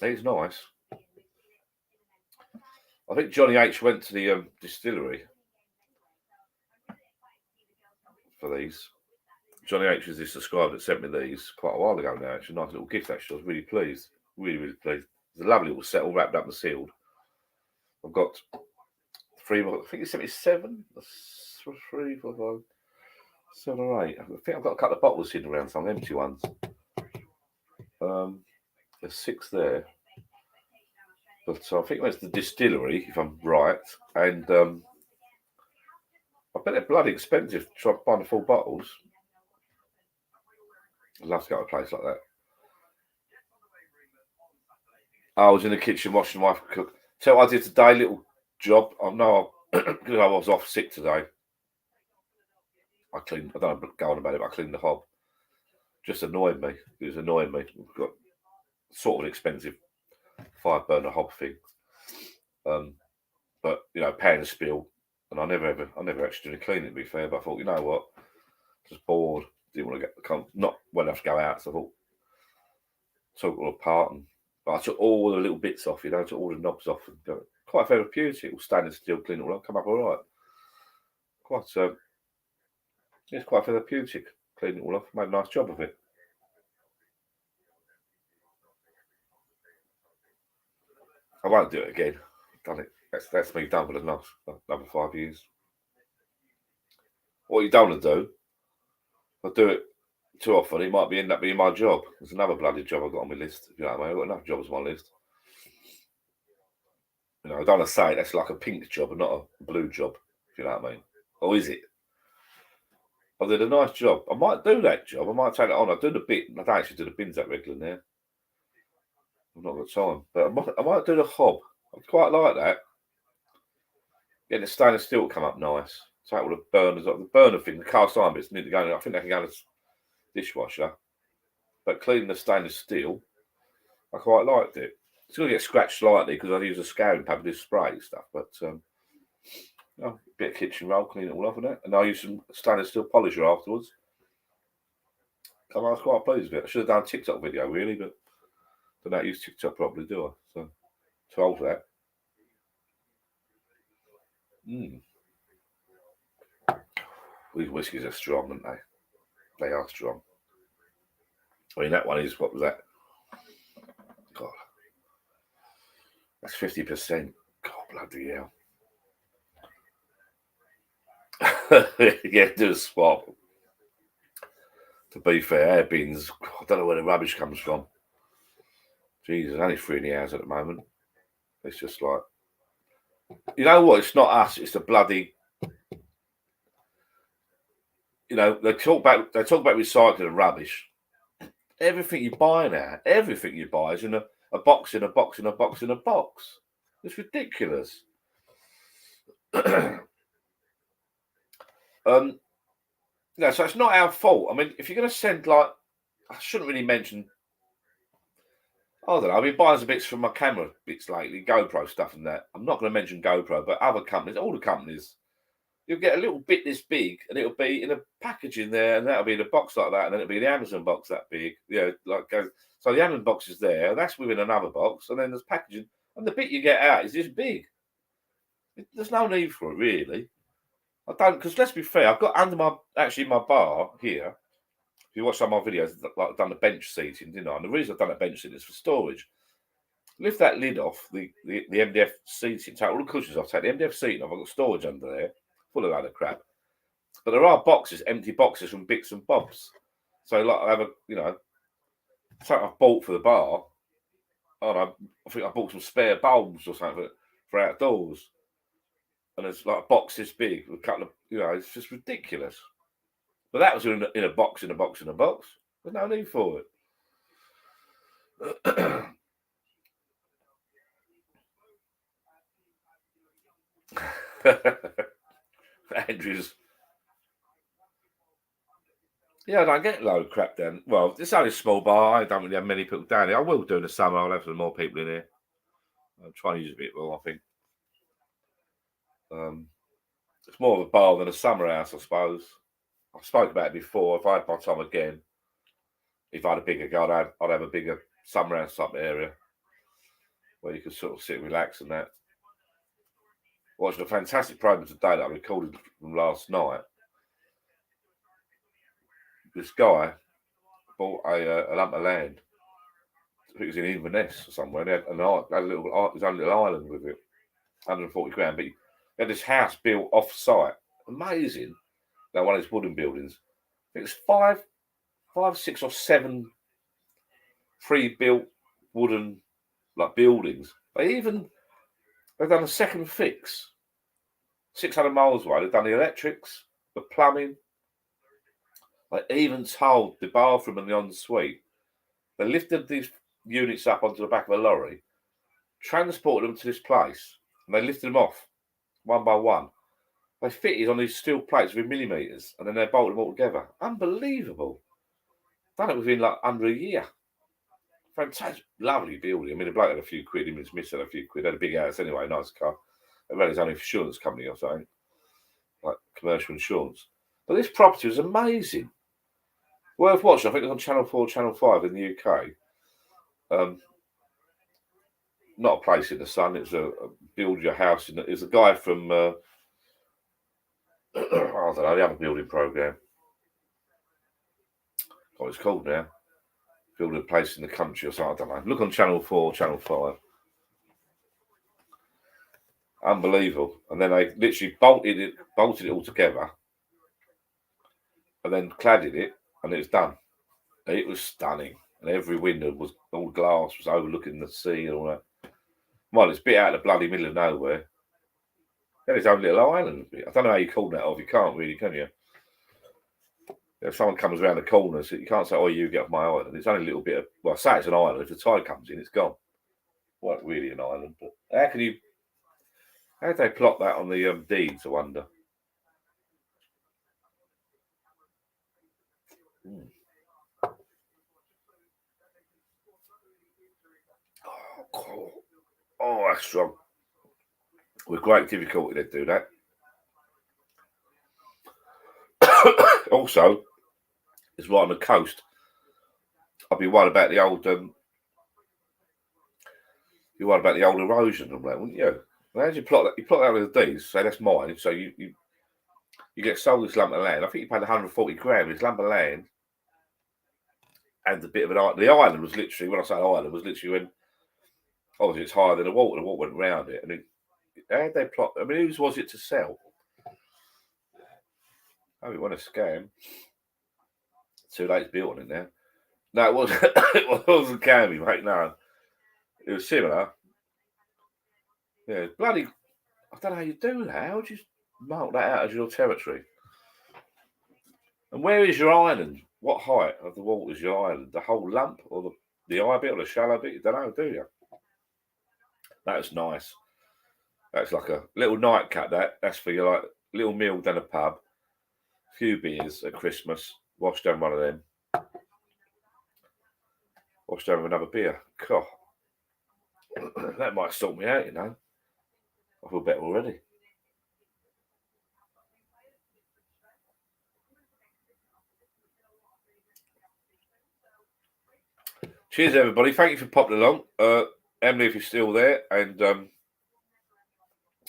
It's nice. I think Johnny H went to the distillery for these. Johnny H was this subscriber that sent me these quite a while ago now. It's a nice little gift, actually. I was really pleased. Really, really pleased. It's a lovely little set, all wrapped up and sealed. I've got 3, I think it's 77. 3, 4, 5, 7 or 8. I think I've got a couple of bottles hidden around, some empty ones. There's 6 there. But I think that's the distillery, if I'm right. And I bet they're bloody expensive to try to find the full bottles. I'd love to go to a place like that. I was in the kitchen watching my wife cook. Tell what I did today, little job. I know because I was off sick today. I don't know, go on about it, but I cleaned the hob. Just annoyed me. It was annoying me. We've got sort of an expensive 5 burner hob thing. But pan and spill. And I never actually did a cleaning, to be fair, but I thought, you know what? Just bored. Didn't want to not well enough to go out, so I thought took it all apart, but I took all the little bits off, took all the knobs off, and quite therapeutic. All standing still, clean it all up, come up all right. It's quite therapeutic. Clean it all off, made a nice job of it. I won't do it again. I've done it. That's me done for another 5 years. What you don't want to do, I do it too often, it might end up being my job. There's another bloody job I've got on my list. You know what I mean? I've got enough jobs on my list. I don't want to say that's like a pink job and not a blue job, if you know what I mean. Or is it? I did a nice job. I might do that job. I might take it on. I do the bit. I don't actually do the bins that regularly now. I've not got time. But I might do the hob. I quite like that. Getting the stainless steel to come up nice. Take all the burners off. The burner thing, the cast iron bits need to go in. I think they can go in the dishwasher. But cleaning the stainless steel, I quite liked it. It's going to get scratched slightly because I use a scouring pad with this spray stuff. But a bit of kitchen roll, clean it all off of that. And I use some stainless steel polisher afterwards. I was quite pleased with it. I should have done a TikTok video, really, but I don't use TikTok properly, do I? So, to alter that. These whiskies are strong, aren't they? They are strong. I mean, that one is, what was that? God. That's 50%. God, bloody hell. Yeah, do a swap. To be fair, air bins, I don't know where the rubbish comes from. Jesus, only 3 in the hours at the moment. It's just like, you know what? It's not us. It's the bloody. They talk about recycling and rubbish. Everything you buy now, everything you buy is in a box, in a box, in a box, in a box. It's ridiculous. So it's not our fault. I mean, if you're going to send I shouldn't really mention. I don't know. I've been buying some bits from my camera bits lately, GoPro stuff and that. I'm not going to mention GoPro, but other companies, all the companies, you'll get a little bit this big, and it'll be in a packaging there, and that'll be in a box like that, and then it'll be the Amazon box that big. So the Amazon box is there, that's within another box, and then there's packaging, and the bit you get out is this big. There's no need for it, really. I don't, because let's be fair, I've got under my bar here. If you watch some of my videos, I've done the bench seating, didn't I? And the reason I've done a bench seating is for storage. Lift that lid off, the MDF seating, take all the cushions off, take the MDF seating off. I've got storage under there, full of other crap. But there are boxes, empty boxes from bits and bobs. So like I have something I've bought for the bar. I think I bought some spare bulbs or something for outdoors. And there's like a box this big with a couple of, it's just ridiculous. But that was in a box, in a box, in a box. There's no need for it. Andrew's. Yeah, I don't get a load of crap down. Well, it's only a small bar. I don't really have many people down here. I will do in the summer. I'll have some more people in here. I'll try and use a bit more, I think. It's more of a bar than a summer house, I suppose. I've spoken about it before. If I had my time again, if I had a bigger garden, I'd have a bigger summer house type area where you could sort of sit and relax and that. Watching a fantastic program today that I recorded from last night. This guy bought a lump of land. I think it was in Inverness or somewhere. They had his own little island with it, 140 grand. But he had this house built off site. Amazing. Now one of these wooden buildings. I think it's five, 6 or 7 pre-built wooden buildings. They've done a second fix. 600 miles away. They've done the electrics, the plumbing. They even told the bathroom and the ensuite. They lifted these units up onto the back of a lorry, transported them to this place, and they lifted them off one by one. They fitted on these steel plates with millimetres, and then they bolted them all together. Unbelievable. Done it within under a year. Fantastic, lovely building. I mean, the bloke had a few quid. He was missing a few quid. Had a big house anyway, nice car. He ran his own insurance company or something, like commercial insurance. But this property was amazing. Worth watching. I think it was on Channel 4, Channel 5 in the UK. Not a place in the sun. It's a build your house. It's a guy from, I don't know, the other building programme. What it's called now. Building a place in the country or something. I don't know. Look on Channel 4, Channel 5. Unbelievable. And then they literally bolted it all together. And then cladded it. And it was done. It was stunning. And every window was all glass, was overlooking the sea and all that. Well, it's a bit out of the bloody middle of nowhere. Then its own little island. I don't know how you call that off. You can't really, can you? If someone comes around the corner, so you can't say, "Oh, you get off my island." It's only a little bit of. Well, I say it's an island. If the tide comes in, it's gone. Well, not really an island, but how did they plot that on the deeds? I wonder. Oh, that's strong. With great difficulty, they do that. Also, it's right on the coast. I'd be worried about the old. You're worried about the old erosion and that, wouldn't you? How do you plot that? You plot that with the deeds. Say that's mine. So you get sold this lump of land. I think you paid 140 grand for this lump of land, and a bit of an island. The island was literally, when I say island, was literally when obviously it's higher than the water. The water went round it, and how did they plot? I mean, whose was it to sell? Oh, it wasn't a scam. Too late building it now. No, it wasn't. It wasn't scammy, mate. No, it was similar. Yeah, bloody. I don't know how you do that. How would you mark that out as your territory? And where is your island? What height of the water is your island? The whole lump, or the high bit, or the shallow bit? You don't know, do you? That's nice. That's like a little nightcap. That's for your little meal down a pub, a few beers at Christmas. Wash down one of them. Wash down with another beer. God, that might sort me out. I feel better already. Cheers, everybody. Thank you for popping along. Emily, if you're still there, and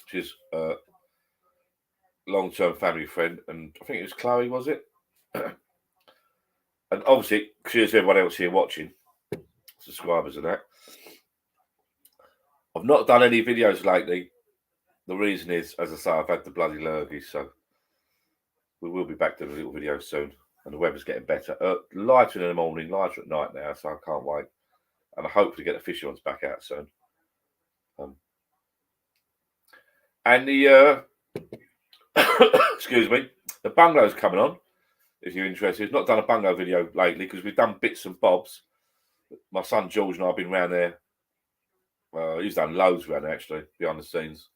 she's a long-term family friend, and I think it was Chloe, was it? And obviously, cheers to everyone else here watching, subscribers and that. I've not done any videos lately. The reason is, as I say, I've had the bloody lurgy, so we will be back doing a little video soon. And the weather's getting better. Lighter in the morning, lighter at night now, so I can't wait. And I hope to get the fishy ones back out soon. And the excuse me, the bungalow's coming on. If you're interested, not done a bungalow video lately because we've done bits and bobs. My son George and I have been round there. He's done loads around there actually, behind the scenes.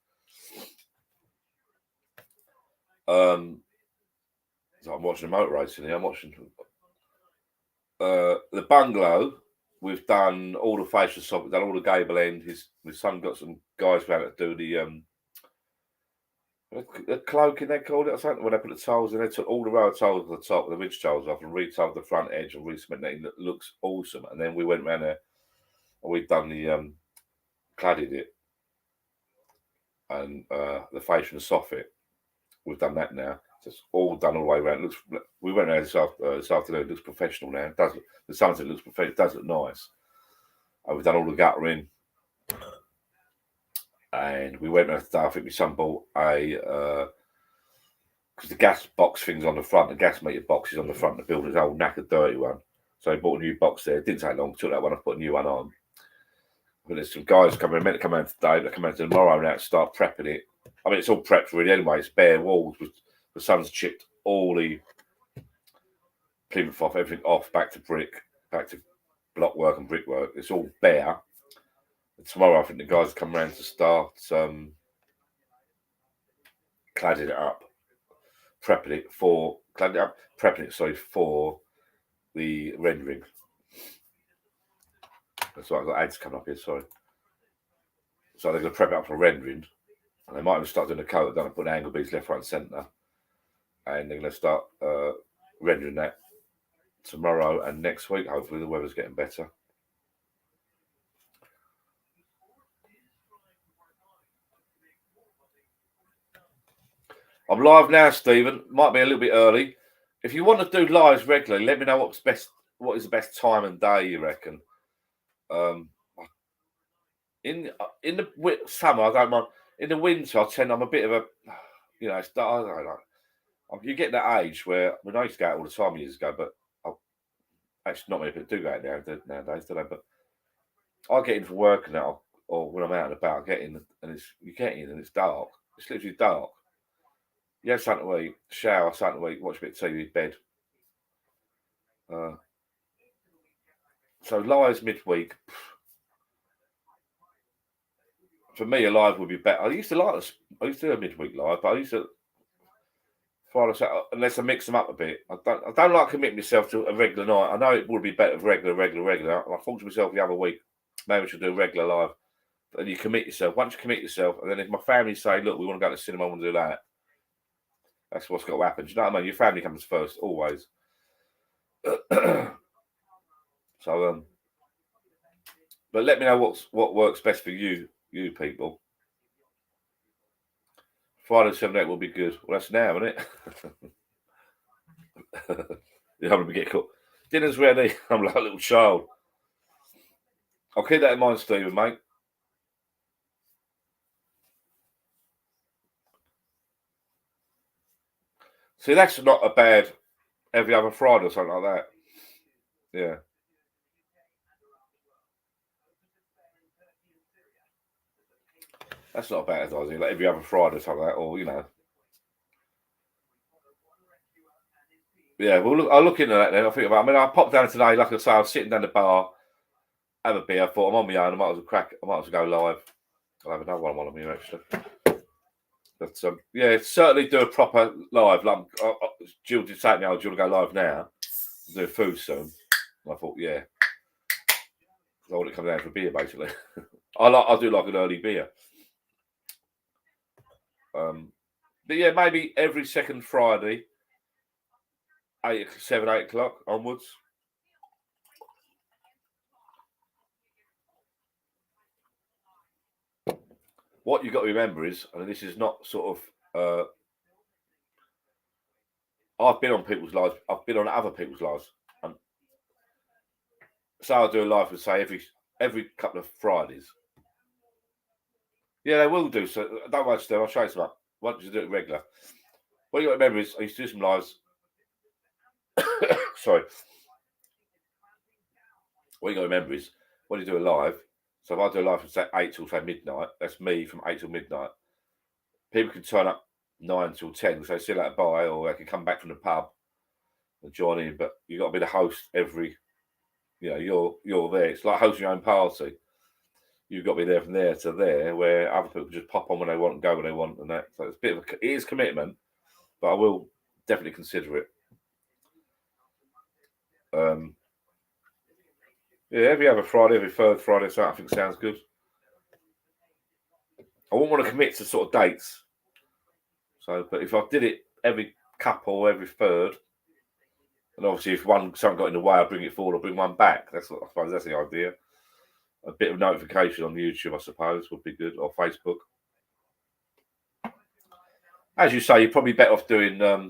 So I'm watching a motor racing here. I'm watching the bungalow. We've done all the facial soft, we've done all the gable end. My son got some guys around to do the cloaking, they called it or something. When they put the tiles in, they took all the row of tiles at the top, the ridge tiles off, and re-tiled the front edge and re-cemented it. It looks awesome. And then we went around there and we've done the cladded it and the fascia and soffit. We've done that now. So it's all done all the way around. We went around this afternoon. It looks professional now. It does look, the sunset looks professional. It does look nice. We've done all the guttering. And we went around today. I think my son bought a because the gas box thing's on the front, the gas meter box is on the front of the building, it's an old knackered dirty one. So he bought a new box there. It didn't take long, took that one off, put a new one on. But there's some guys coming, meant to come out today, but come out tomorrow now to start prepping it. I mean, it's all prepped really anyway, it's bare walls. The sun's chipped all the plinth off, everything off, back to brick, back to block work and brickwork. It's all bare. And tomorrow I think the guys come around to start cladding it up. Prepping it for the rendering. That's why I've got ads coming up here, sorry. So they're going to prep it up for rendering. And they might even start doing a coat, they're going to put angle beads left, right, and centre. And they're going to start rendering that tomorrow and next week. Hopefully the weather's getting better. I'm live now, Stephen. Might be a little bit early. If you want to do lives regularly, let me know what's best. What is the best time and day you reckon? In the summer, I don't mind. In the winter, I'm a bit of a, you know, I don't know. You get that age where I used to go out all the time years ago, but actually not many people do go out nowadays, do they? But I get in for work and that, or when I'm out and about, I get in and you get in and it's dark. It's literally dark. You have something to eat, shower, something to eat, watch a bit of TV, bed. So lives midweek. For me, a live would be better. I used to do a midweek live, but I used to Friday, Saturday, unless I mix them up a bit. I don't like committing myself to a regular night. I know it would be better for regular. I thought to myself the other week, maybe I should do a regular live. But then you commit yourself. Once you commit yourself, and then if my family say, look, we want to go to the cinema, I want to do that. That's what's got to happen. Do you know what I mean? Your family comes first, always. So, but let me know what works best for you people. Friday 7-8 will be good. Well, that's now, isn't it? You're having to get caught. Dinner's ready. I'm like a little child. I'll keep that in mind, Stephen, mate. See, that's not a bad every other Friday or something like that. Yeah. That's not a bad idea. Like every other Friday or something like that, or, you know. Yeah, well, I'll look into that then. I'll think about it. I mean, I popped down today, like I say, I was sitting down the bar, have a beer. I thought I'm on my own. I might as well go live. I'll have another one while I'm here, actually. But yeah, certainly do a proper live. Like Jill did say to me, "Oh, do you want to go live now? Do a food soon." And I thought, yeah, I want to come down for a beer, basically. I do like an early beer. But yeah, maybe every second Friday, 8 o'clock onwards. What you've got to remember is, and this is not sort of, I've been on people's lives, I've been on other people's lives. So I'll do a live for say every couple of Fridays. Yeah, they will do. So don't worry, Steve. I'll show you some up. Once you do it regular. What you got to remember is I used to do some lives. Sorry. What you got to remember is when you do a live. So if I do a live from say 8 till say midnight, that's me from 8 till midnight. People can turn up 9 till 10, so they still have to buy, or they can come back from the pub and join in. But you got to be the host every. You're there. It's like hosting your own party. You've got to be there from there to there, where other people just pop on when they want and go when they want, and that. So it's a bit of it is commitment, but I will definitely consider it. Yeah, every other Friday, every third Friday, so I think sounds good. I wouldn't want to commit to sort of dates. So, but if I did it every couple, every third, and obviously if something got in the way, I'll bring it forward or bring one back. I suppose that's the idea. A bit of notification on YouTube, I suppose, would be good, or Facebook. As you say, you're probably better off doing a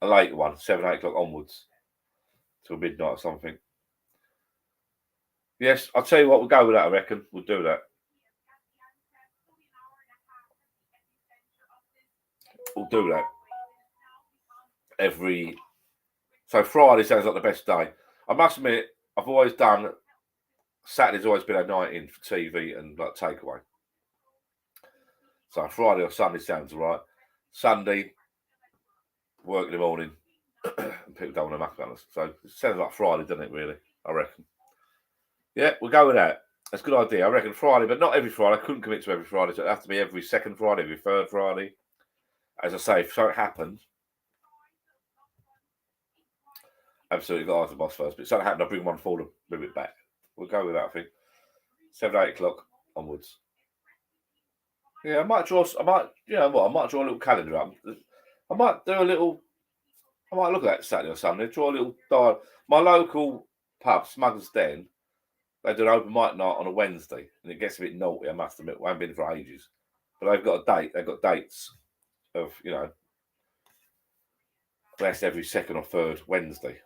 later one, 7, 8 o'clock onwards, till midnight or something. Yes, I'll tell you what, we'll go with that, I reckon. We'll do that. We'll do that. So Friday sounds like the best day. I must admit, I've always done, Saturday's always been a night in for TV and like takeaway. So Friday or Sunday sounds all right. Sunday, work in the morning, and people don't want to muck about us. So it sounds like Friday, doesn't it, really? I reckon. Yeah, we'll go with that. That's a good idea. I reckon Friday, but not every Friday. I couldn't commit to every Friday, so it'd have to be every second Friday, every third Friday. As I say, if something happens, absolutely got to ask the boss first. But if something happened, I'll bring one forward and move it back. We'll go with that, I think. 7, 8 o'clock onwards. Yeah, I might draw a little calendar up. I might look at that Saturday or Sunday, draw a little dial. My local pub, Smuggler's Den, they do an open mic night on a Wednesday, and it gets a bit naughty, I must admit. I haven't been for ages. But they've got a date. They've got dates of, that's every second or third Wednesday.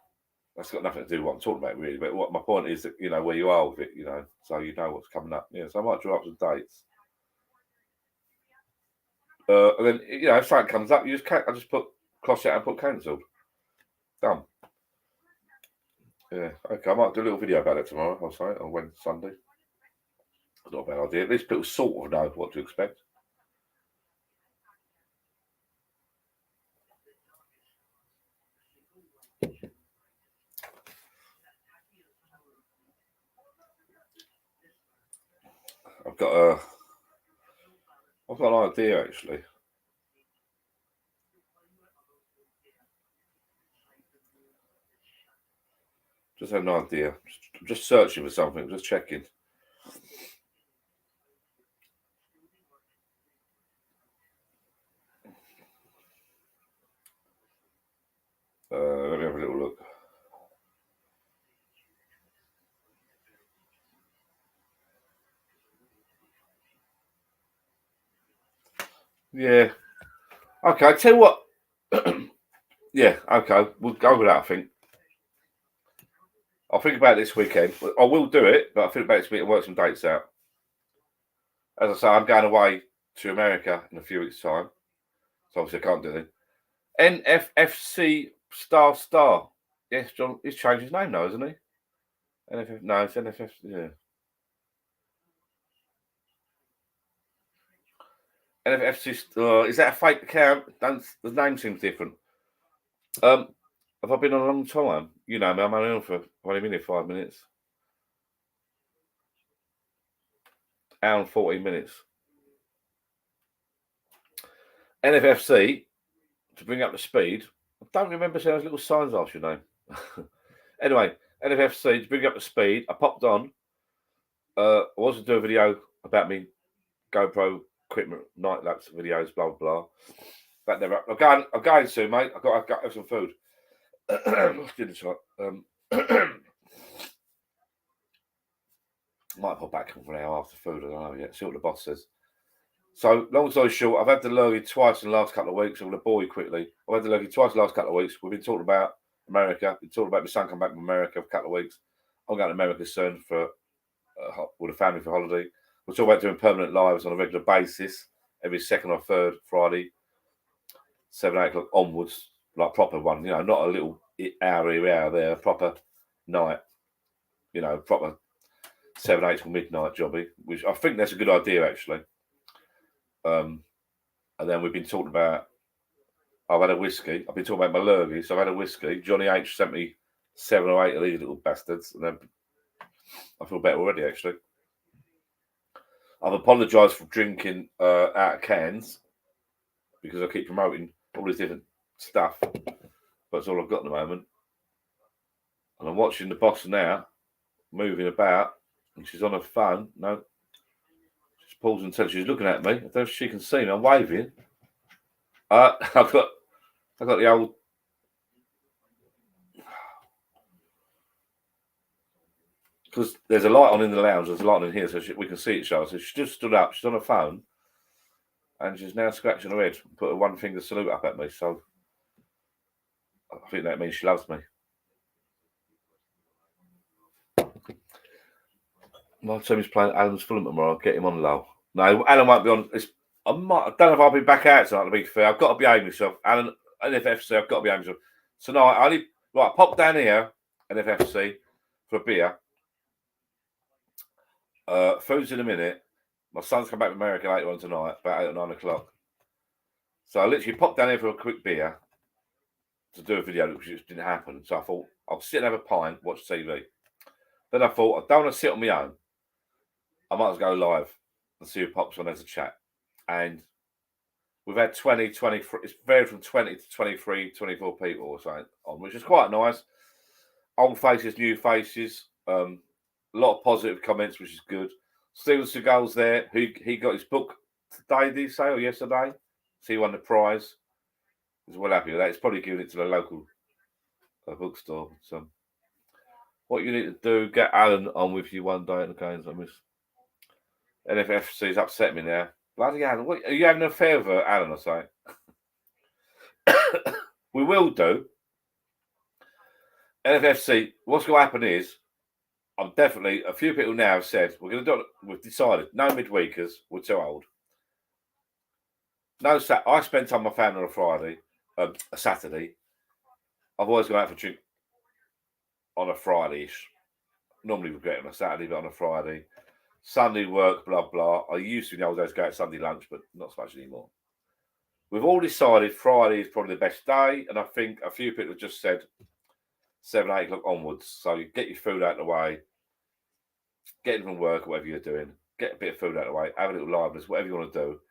That's got nothing to do with what I'm talking about, really. But what my point is that, where you are with it, so you know what's coming up. Yeah, so I might draw up some dates. And then, if something comes up, I just cross it out and put cancelled. Done. Yeah, okay. I might do a little video about it tomorrow. I'll say on Wednesday, Sunday. Not a bad idea. At least people sort of know what to expect. I've got an idea actually. Just had an idea. Just searching for something. Just checking. Let me have a little look. Yeah. Okay, I tell you what. Yeah, okay. We'll go with that, I think. I'll think about it this weekend. I will do it, but I'll think about it this week and work some dates out. As I say, I'm going away to America in a few weeks' time. So obviously I can't do it. NFFC Star. Yes, John, he's changed his name now, isn't he? No, it's NFF. Yeah. NFFC. Is that a fake account? The name seems different. Have I been on a long time? You know me, I'm only on for 5 minutes. Hour and 14 minutes. NFFC, to bring up the speed, I don't remember seeing those little signs after your name. Anyway, NFFC, to bring up the speed, I popped on. I was to do a video about me GoPro equipment, night lapse videos, blah blah. But never. I'm going soon, mate. I've got to have some food. Dinner time. Might pop back for an hour after food. I don't know yet. See what the boss says. So, long story short, I've had the lurgy twice in the last couple of weeks. I'm going to bore you quickly. I've had the lurgy twice in the last couple of weeks. We've been talking about America. We've been talking about my son coming back from America for a couple of weeks. I'm going to America soon with a family for holiday. We're talking about doing permanent lives on a regular basis, every second or third Friday, 7, 8 o'clock onwards, like proper one, not a little hour here, hour there, a proper night, proper 7, 8 till midnight jobby, which I think that's a good idea actually. And then we've been talking about, I've had a whiskey. I've been talking about my lurgies. So I've had a whiskey. Johnny H sent me 7 or 8 of these little bastards, and then I feel better already actually. I've apologised for drinking out of cans because I keep promoting all this different stuff, but it's all I've got at the moment. And I'm watching the boss now moving about, and she's on her phone. No, she's pausing until she's looking at me. I don't know if she can see me. I'm waving. I've got the old. Because there's a light on in the lounge, there's a light on in here, so we can see each other. So she just stood up, she's on her phone, and she's now scratching her head, put a one finger salute up at me. So I think that means she loves me. My team is playing Alan's Fulham tomorrow. I'll get him on low. No, Alan won't be on. I don't know if I'll be back out tonight, to be fair. I've got to behave myself. Alan, NFFC, I've got to behave myself. Tonight, pop down here, NFFC, for a beer. Food's in a minute. My son's come back from America later on tonight, about 8 or 9 o'clock. So I literally popped down here for a quick beer to do a video, which just didn't happen. So I thought, I'll sit and have a pint, watch TV. Then I thought, I don't want to sit on my own. I might as well go live and see who pops on as a chat. And we've had 20, 23, it's varied from 20 to 23, 24 people or something on, which is quite nice. Old faces, new faces. A lot of positive comments, which is good. Steven Seagal's there. He got his book today, did he say, or yesterday? So he won the prize. He's well happy with that. He's probably giving it to the local bookstore. So, what you need to do, get Alan on with you one day at the games. I miss. NFFC's upset me now. Bloody Alan, what, are you having an affair with Alan or something? We will do. NFFC, what's going to happen is, I'm definitely, a few people now have said, we've decided, no midweekers, we're too old. No, I spend time with my family on a Friday, a Saturday. I've always gone out for a drink on a Friday-ish. Normally we get it on a Saturday, but on a Friday. Sunday work, blah, blah. I used to in the old days go out Sunday lunch, but not so much anymore. We've all decided Friday is probably the best day, and I think a few people have just said 7, 8 o'clock onwards. So you get your food out of the way, get in from work, whatever you're doing, get a bit of food out of the way, have a little liveness, whatever you want to do.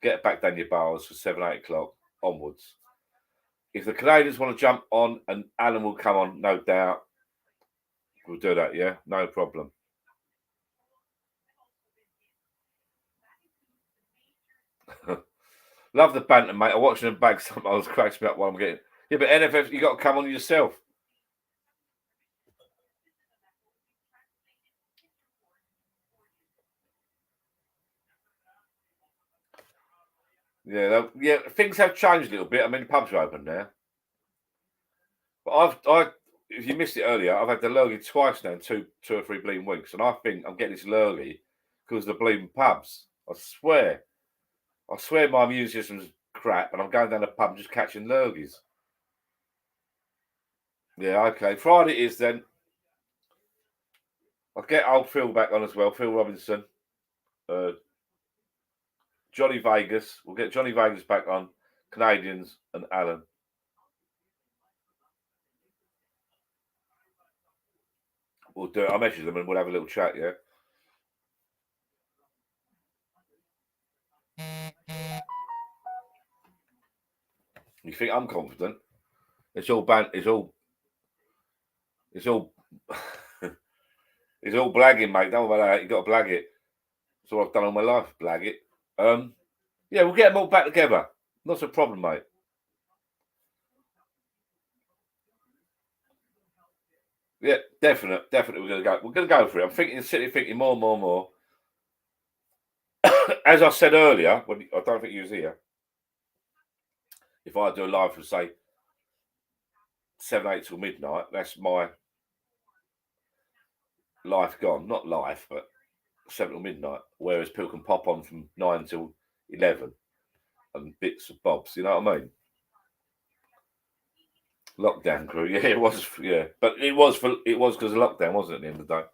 Get back down your bars for 7, 8 o'clock onwards. If the Canadians want to jump on, and Alan will come on, no doubt, we'll do that, yeah? No problem. Love the banter, mate. I'm watching them bag sometimes, cracks me up while I'm getting. Yeah, but NFF, you got to come on yourself. Yeah, things have changed a little bit. I mean, the pubs are open now. But if you missed it earlier, I've had the lurgy twice now in two or three bleeding weeks, and I think I'm getting this lurgy because of the bleeding pubs. I swear my immune system's crap, and I'm going down the pub and just catching lurgies. Yeah, okay. Friday is then. I'll get old Phil back on as well. Phil Robinson. Johnny Vegas. We'll get Johnny Vegas back on. Canadians and Alan. We'll do it. I'll message them and we'll have a little chat, yeah? You think I'm confident? It's all it's all it's all blagging, mate. Don't worry about that. You got to blag it. That's all I've done all my life, blag it. Yeah, we'll get them all back together. Not a problem, mate. Yeah, definitely. We're gonna go for it. I'm thinking more. As I said earlier, I don't think you was here. If I do a live for say 7, 8 till midnight, that's my life gone. Not life, but 7 till midnight, whereas people can pop on from 9 till 11 and bits of bobs. You know what I mean? Lockdown crew, yeah, it was, yeah, but it was because of lockdown, wasn't it? At the end of the day.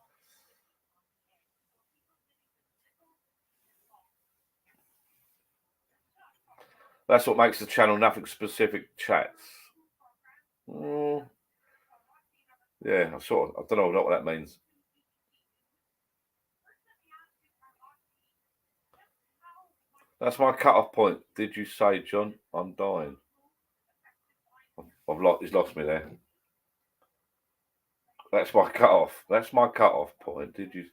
That's what makes the channel nothing specific chats. Yeah, I don't know what that means. That's my cut-off point. Did you say, John? I'm dying. He's lost me there. That's my cut-off. That's my cut-off point. Did you?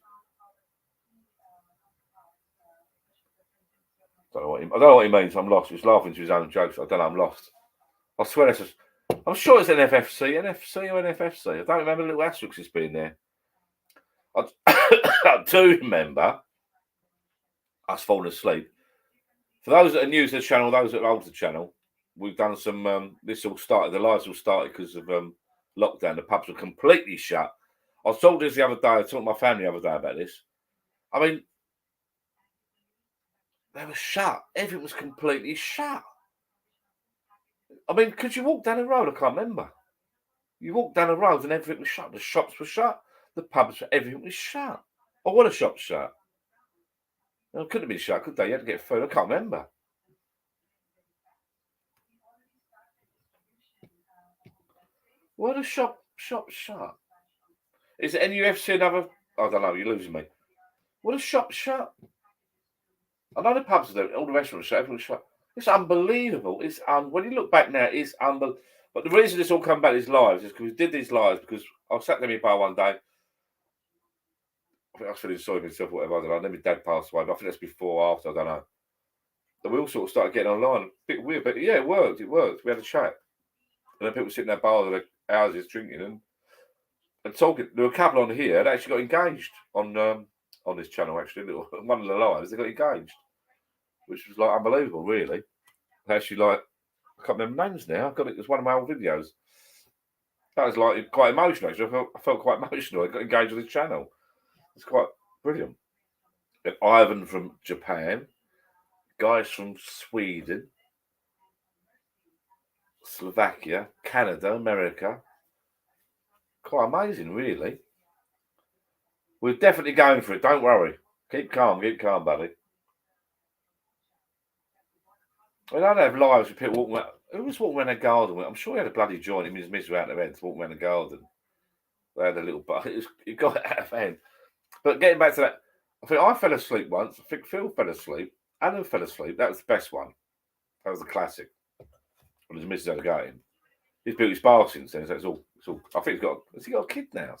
I don't know what he means. I'm lost. He's laughing to his own jokes. I don't know. I'm lost. I swear it's I'm sure it's NFC or NFFC. I don't remember the little asterisks it's been there. I do remember us falling asleep. For those that are new to the channel, those that are old to the channel, we've done some. The lives all started because of lockdown. The pubs were completely shut. I was told this the other day. I talked to my family the other day about this. I mean, they were shut. Everything was completely shut. I mean, could you walk down the road? I can't remember. You walked down the road and everything was shut. The shops were shut. The pubs, everything was shut. Oh, what a shop shut. Well, it couldn't have been shut, could they? You had to get food. I can't remember. What a shop shut. Is it NFC another? I don't know. You're losing me. What a shop shut. I know the pubs are there. All the restaurants shut. Everything's shut. It's unbelievable. When you look back now, it's unbelievable. But the reason it's all come back these lives is because we did these lives because I sat there in my bar one day. I think I was feeling sorry for myself, whatever. I don't know. Then my dad passed away, but I think that's before or after. I don't know. And we all sort of started getting online. A bit weird, but yeah, it worked. It worked. We had a chat. And then people sitting in their bars with their houses drinking and talking. There were a couple on here that actually got engaged on this channel, actually. One of the lives, they got engaged, which was like unbelievable, really. They actually, like, I can't remember names now. It was one of my old videos. That was like quite emotional, actually. I felt quite emotional. I got engaged with this channel. It's quite brilliant. And Ivan from Japan, guys from Sweden, Slovakia, Canada, America. Quite amazing, really. We're definitely going for it. Don't worry. Keep calm, buddy. We don't have lives with people walking around. Who was walking around a garden? I'm sure he had a bloody joint. Him and his missus were out their heads walking around the garden. They had a little bar. It got out of hand. But getting back to that, I think I fell asleep once. I think Phil fell asleep. Alan fell asleep. That was the best one. That was the classic. When his missus had a go at him. He's built his bar since then, so it's all. I think has he got a kid now?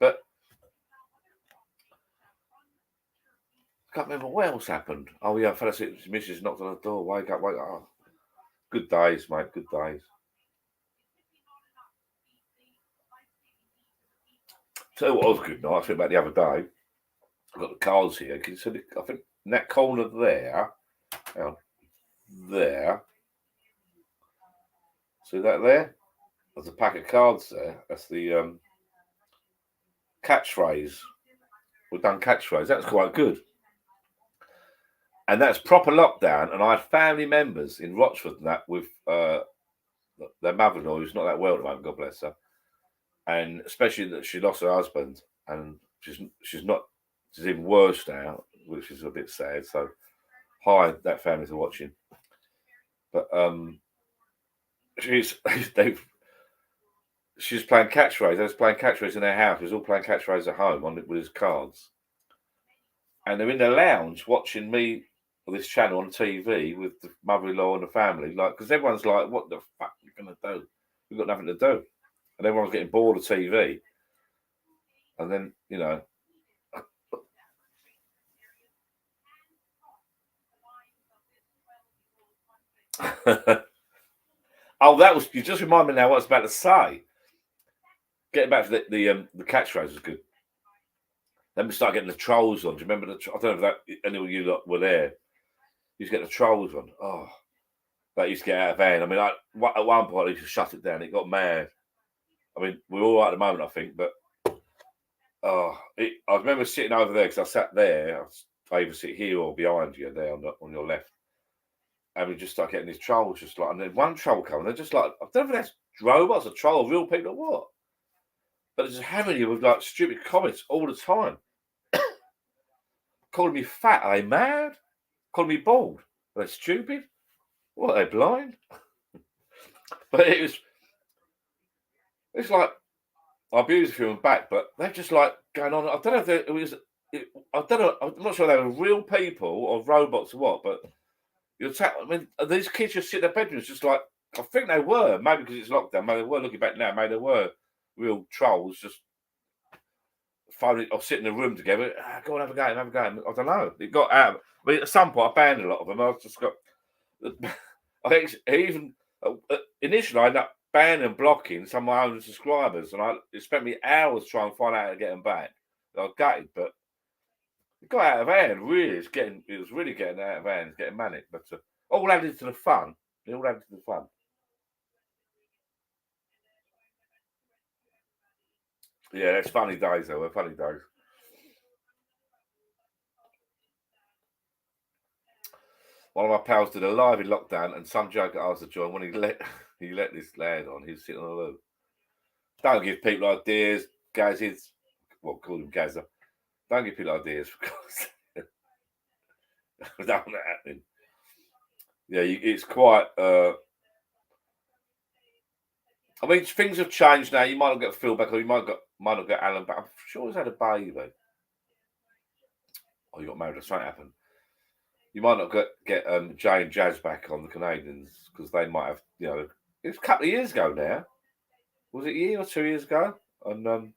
But I can't remember what else happened. Oh yeah, I fell asleep. His missus knocked on the door. Wake up. Oh, good days, mate. Good days. So what was a good night? I think about the other day. I've got the cards here. Can you see? I think in that corner there. There. See that there? There's a pack of cards there. That's the catchphrase. We've done catchphrase. That's quite good. And that's proper lockdown. And I had family members in Rochford and that with their mother-in-law, who's not that well at the moment, God bless her. And especially that she lost her husband. And she's even worse now, which is a bit sad. So hi, that family's are watching. But she's playing catchphrase. They was playing catchphrase in their house. He was all playing catchphrase at home with his cards. And they're in the lounge watching me or this channel on TV with the mother-in-law and the family, like, because everyone's like, "What the fuck are you gonna do? We've got nothing to do," and everyone's getting bored of TV. And then oh, you just remind me now what I was about to say. Getting back to the catchphrase was good. Then we start getting the trolls on. Do you remember I don't know if any of you lot were there. You used to get the trolls on. Oh, that used to get out of hand. I mean, at one point, they used to shut it down. It got mad. I mean, we're all right at the moment, I think, but I remember sitting over there because I sat there. I either sit here or behind you there on your left. And we just start getting these trolls, just like, and then one troll come, and they're just like, I don't know if that's robots, a troll, real people, or what. But they're just hammering you with like stupid comments all the time. Calling me fat, are they mad? Calling me bald, are they stupid? What, are they blind? But it's like, I abuse a few of them back, but they're just like going on. I don't know if it was, I don't know, I'm not sure they were real people or robots or what, but I mean, these kids just sit in their bedrooms just like, I think they were, maybe because it's lockdown, maybe they were looking back now, maybe they were real trolls just phoning or sitting in a room together. Go on, have a game, have a game. I don't know. It got out. I mean, at some point, I banned a lot of them. I just got. I think even initially, I ended up banning and blocking some of my own subscribers, and it spent me hours trying to find out how to get them back. I was gutted, but it got out of hand. Really, it was really getting out of hand. It's getting manic, but all added to the fun. It all added to the fun. Yeah, it's funny days though. They're funny days. One of my pals did a live in lockdown, and some joke asked to join when he let this lad on. He was sitting on the loo. Don't give people ideas, Gazzies. Well, call him Gazza. Don't give people ideas for God's sake. That's not happening. Yeah, it's quite. I mean, things have changed now. You might not get Phil back, or you might not get Alan back. I'm sure he's had a baby. Or you got married, or something happened. You might not get Jay and Jazz back on the Canadians because they might have. It was a couple of years ago now. Was it a year or 2 years ago? And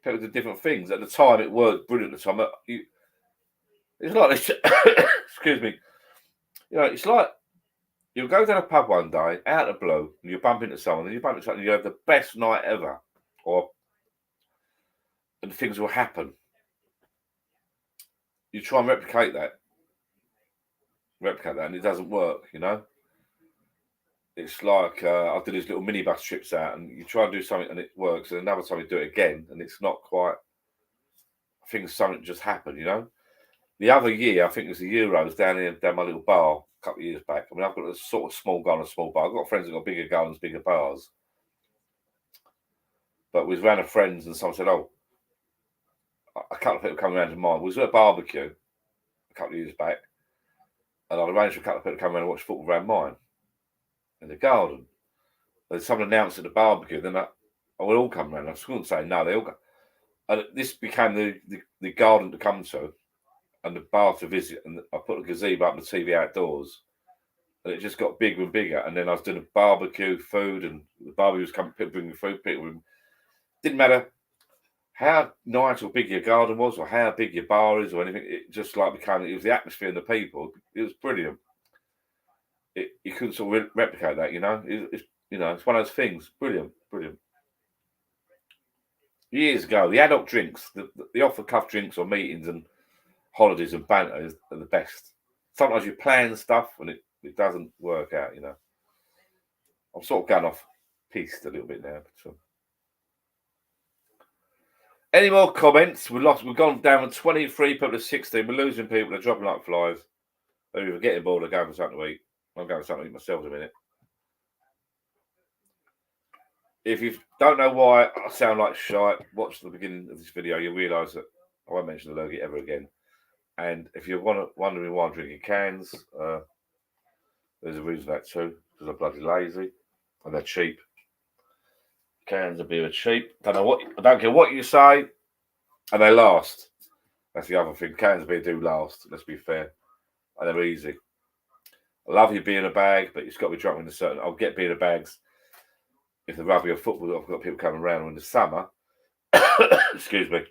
people did different things. At the time, it worked brilliant. At the time, it's like this. Excuse me. It's like you'll go down a pub one day, out of the blue, and you bump into someone, and you bump into someone, and you have the best night ever, and things will happen. You try and replicate that, and it doesn't work. It's like I do these little minibus trips out, and you try and do something, and it works, and another time you do it again, and it's not quite. Something just happened. The other year, I think it was the Euros down my little bar a couple of years back. I mean, I've got a sort of small bar and a small bar. I've got friends that got bigger gardens, bigger bars. But we was around of friends, and someone said, "Oh, a couple of people coming around to mine." We was at a barbecue a couple of years back, and I'd arranged for a couple of people to come around and watch football around mine in the garden. And someone announced at the barbecue, then I would all come around. I couldn't say no, they all go. And this became the garden to come to and the bar to visit. And I put a gazebo up and the TV outdoors. And it just got bigger and bigger. And then I was doing a barbecue, food, and the barbecue was coming, people bringing food. Didn't matter how nice or big your garden was or how big your bar is or anything. It just like it was the atmosphere and the people. It was brilliant. You couldn't sort of replicate that, it's one of those things. Brilliant. Years ago, the adult drinks, the off-the-cuff drinks or meetings and holidays and banter are the best. Sometimes you plan stuff and it doesn't work out, I'm sort of going off piste a little bit now. But, any more comments? We've gone down from 23 people to 16. We're losing people. They're dropping like flies. They're either getting bored or going for something to eat. I'm going for something to eat myself in a minute. If you don't know why I sound like shite, watch the beginning of this video. You'll realise that I won't mention the lurgy ever again. And if you're wondering why I'm drinking cans, there's a reason for that too. Because I'm bloody lazy and they're cheap. Cans of beer are cheap. I don't care what you say, and they last. That's the other thing. Cans of beer do last. Let's be fair, and they're easy. I love your beer in a bag, but it's got to be drunk in a certain. I'll get beer in bags if the rugby or football. I've got people coming around in the summer. Excuse me.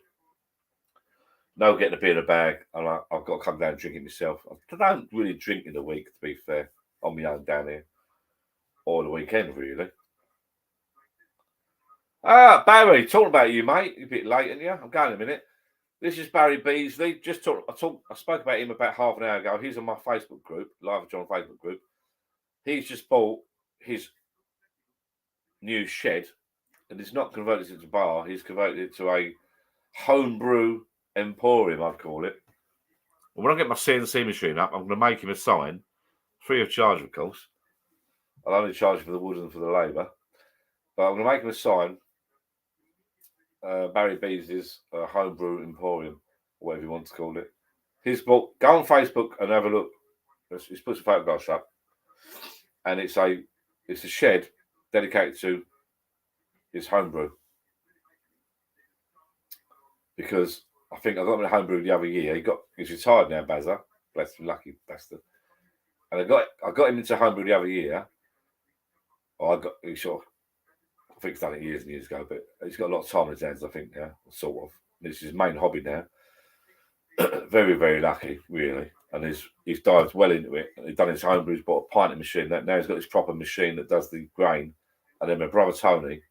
No, getting a beer in a bag, and I've got to come down and drink it myself. I don't really drink in the week, to be fair, on my own down here, or the weekend, really. Barry, talking about you, mate. You're a bit late, aren't you? I'm going in a minute. This is Barry Beasley. I spoke about him about half an hour ago. He's on my Facebook group, Live John Facebook group. He's just bought his new shed and he's not converted it to a bar. He's converted it to a homebrew emporium, I'd call it. And when I get my CNC machine up, I'm going to make him a sign, free of charge, of course. I'll only charge for the wood and for the labour. But I'm going to make him a sign. Barry Beasley's homebrew emporium, or whatever you want to call it. His book. Go on Facebook and have a look. He's put some photographs up, and it's a shed dedicated to his homebrew. Because I think I got him a homebrew the other year. He's retired now, Bazza. Bless him, lucky bastard. And I got him into homebrew the other year. I think he's done it years and years ago, but he's got a lot of time in his hands, I think, now, sort of. This is his main hobby now. Very, very lucky, really. And he's dived well into it. He's done his homebrew, he's bought a pinting machine. Now he's got his proper machine that does the grain. And then my brother Tony,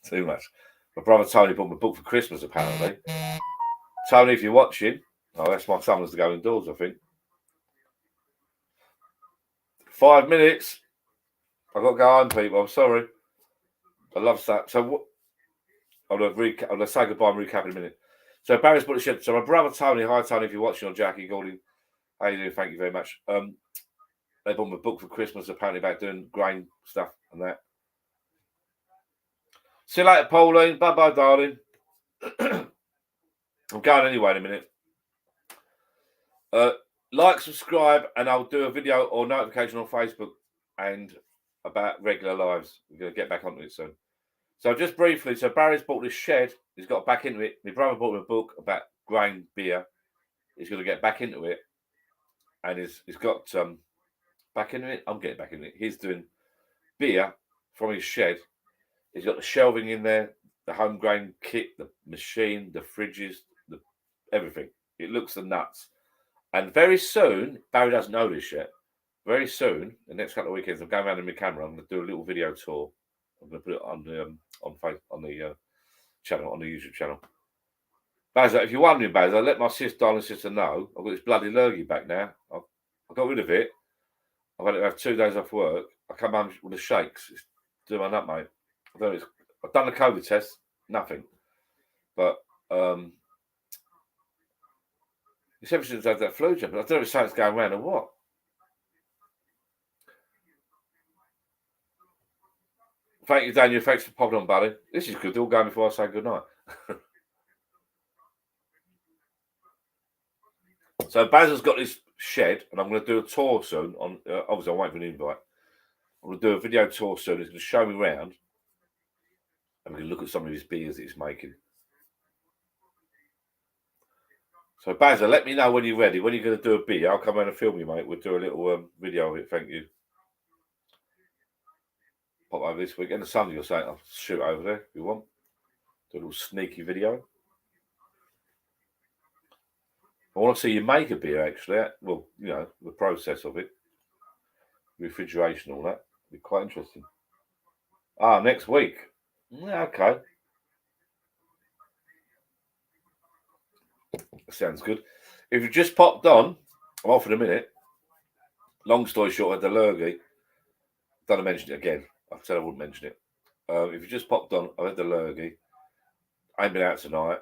too much. My brother Tony bought me a book for Christmas, apparently. Tony, if you're watching, that's my summons to go indoors, I think. 5 minutes. I've got to go home, people. I'm sorry. I love that. So what? I'm going to say goodbye and recap in a minute. So Barry's put the shed. So my brother Tony, hi Tony, if you're watching, on Jackie Golding, how you doing? Thank you very much. They bought me a book for Christmas, apparently, about doing grain stuff and that. See you later, Pauline. Bye-bye, darling. I'm going anyway in a minute. Like, subscribe, and I'll do a video or notification on Facebook and about regular lives. We're going to get back onto it soon. So just briefly, so Barry's bought this shed. He's got back into it. My brother bought him a book about grain beer. He's going to get back into it. And he's got back into it. I'm getting back into it. He's doing beer from his shed. He's got the shelving in there, the home grain kit, the machine, the fridges, everything. It looks the nuts. And very soon, Barry doesn't know this yet. Very soon, the next couple of weekends, I'm going around in my camera. I'm going to do a little video tour. I'm going to put it on the channel, on the YouTube channel. Bazza, if you're wondering, Bazza, let my darling sister know. I've got this bloody lurgy back now. I got rid of it. I've had to have 2 days off work. I come home with the shakes. It's doing my nut, mate. I've done the COVID test, nothing. But it's ever since I had that flu jab. I don't know if something's going around or what. Thank you, Daniel. Thanks for popping on, buddy. This is good. They're all going before I say goodnight. So Bazza's got this shed, and I'm going to do a tour soon. Obviously, I'm waiting for an invite. I'm going to do a video tour soon. He's going to show me around, and we can look at some of his beers that he's making. So Bazza, let me know when you're ready. When you're going to do a beer, I'll come around and film you, mate. We'll do a little video of it. Thank you. Pop over this week. And the Sunday or something, I'll shoot over there if you want. Do a little sneaky video. I want to see you make a beer, actually. Well, you know, the process of it. Refrigeration, all that. Be quite interesting. Next week. Yeah, okay. Sounds good. If you just popped on, I'm off in a minute. Long story short, I had the lurgy. Don't mention it again. I said I wouldn't mention it. If you just popped on, I had the lurgy. I ain't been out tonight.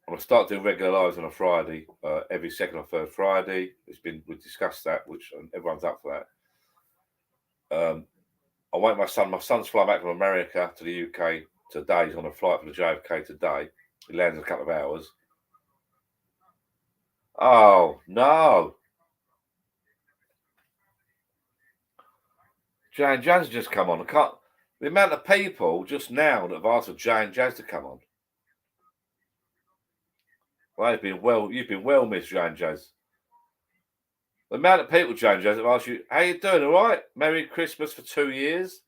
I'm going to start doing regular lives on a Friday, every second or third Friday. We've discussed that, which everyone's up for that. I wait my son. My son's flying back from America to the UK today. He's on a flight for the JFK today. He lands in a couple of hours. Oh, no. Jay and Jazz just come on. The amount of people just now that have asked for Jay and Jazz to come on. Well, you've been well missed, Jay and Jazz. The amount of people, Jay and Jazz, have asked you, how you doing, all right? Merry Christmas for 2 years.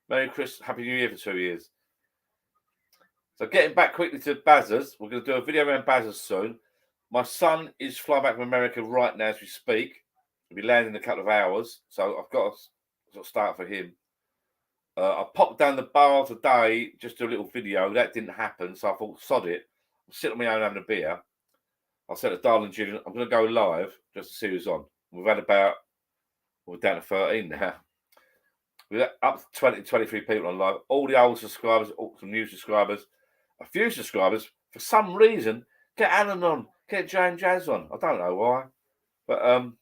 Merry Christmas, Happy New Year for 2 years. So getting back quickly to Bazza's, we're going to do a video around Bazza's soon. My son is flying back from America right now as we speak. He'll be landing in a couple of hours, so I've got to start for him. I popped down the bar today, just do a little video. That didn't happen, so I thought, sod it. I'm sitting on my own having a beer. I said to darling Julian, I'm going to go live just to see who's on. We're down to 13 now. We got up to 20, 23 people on live. All the old subscribers, some new subscribers, a few subscribers. For some reason, get Alan on, get Jay and Jazz on. I don't know why, but I'm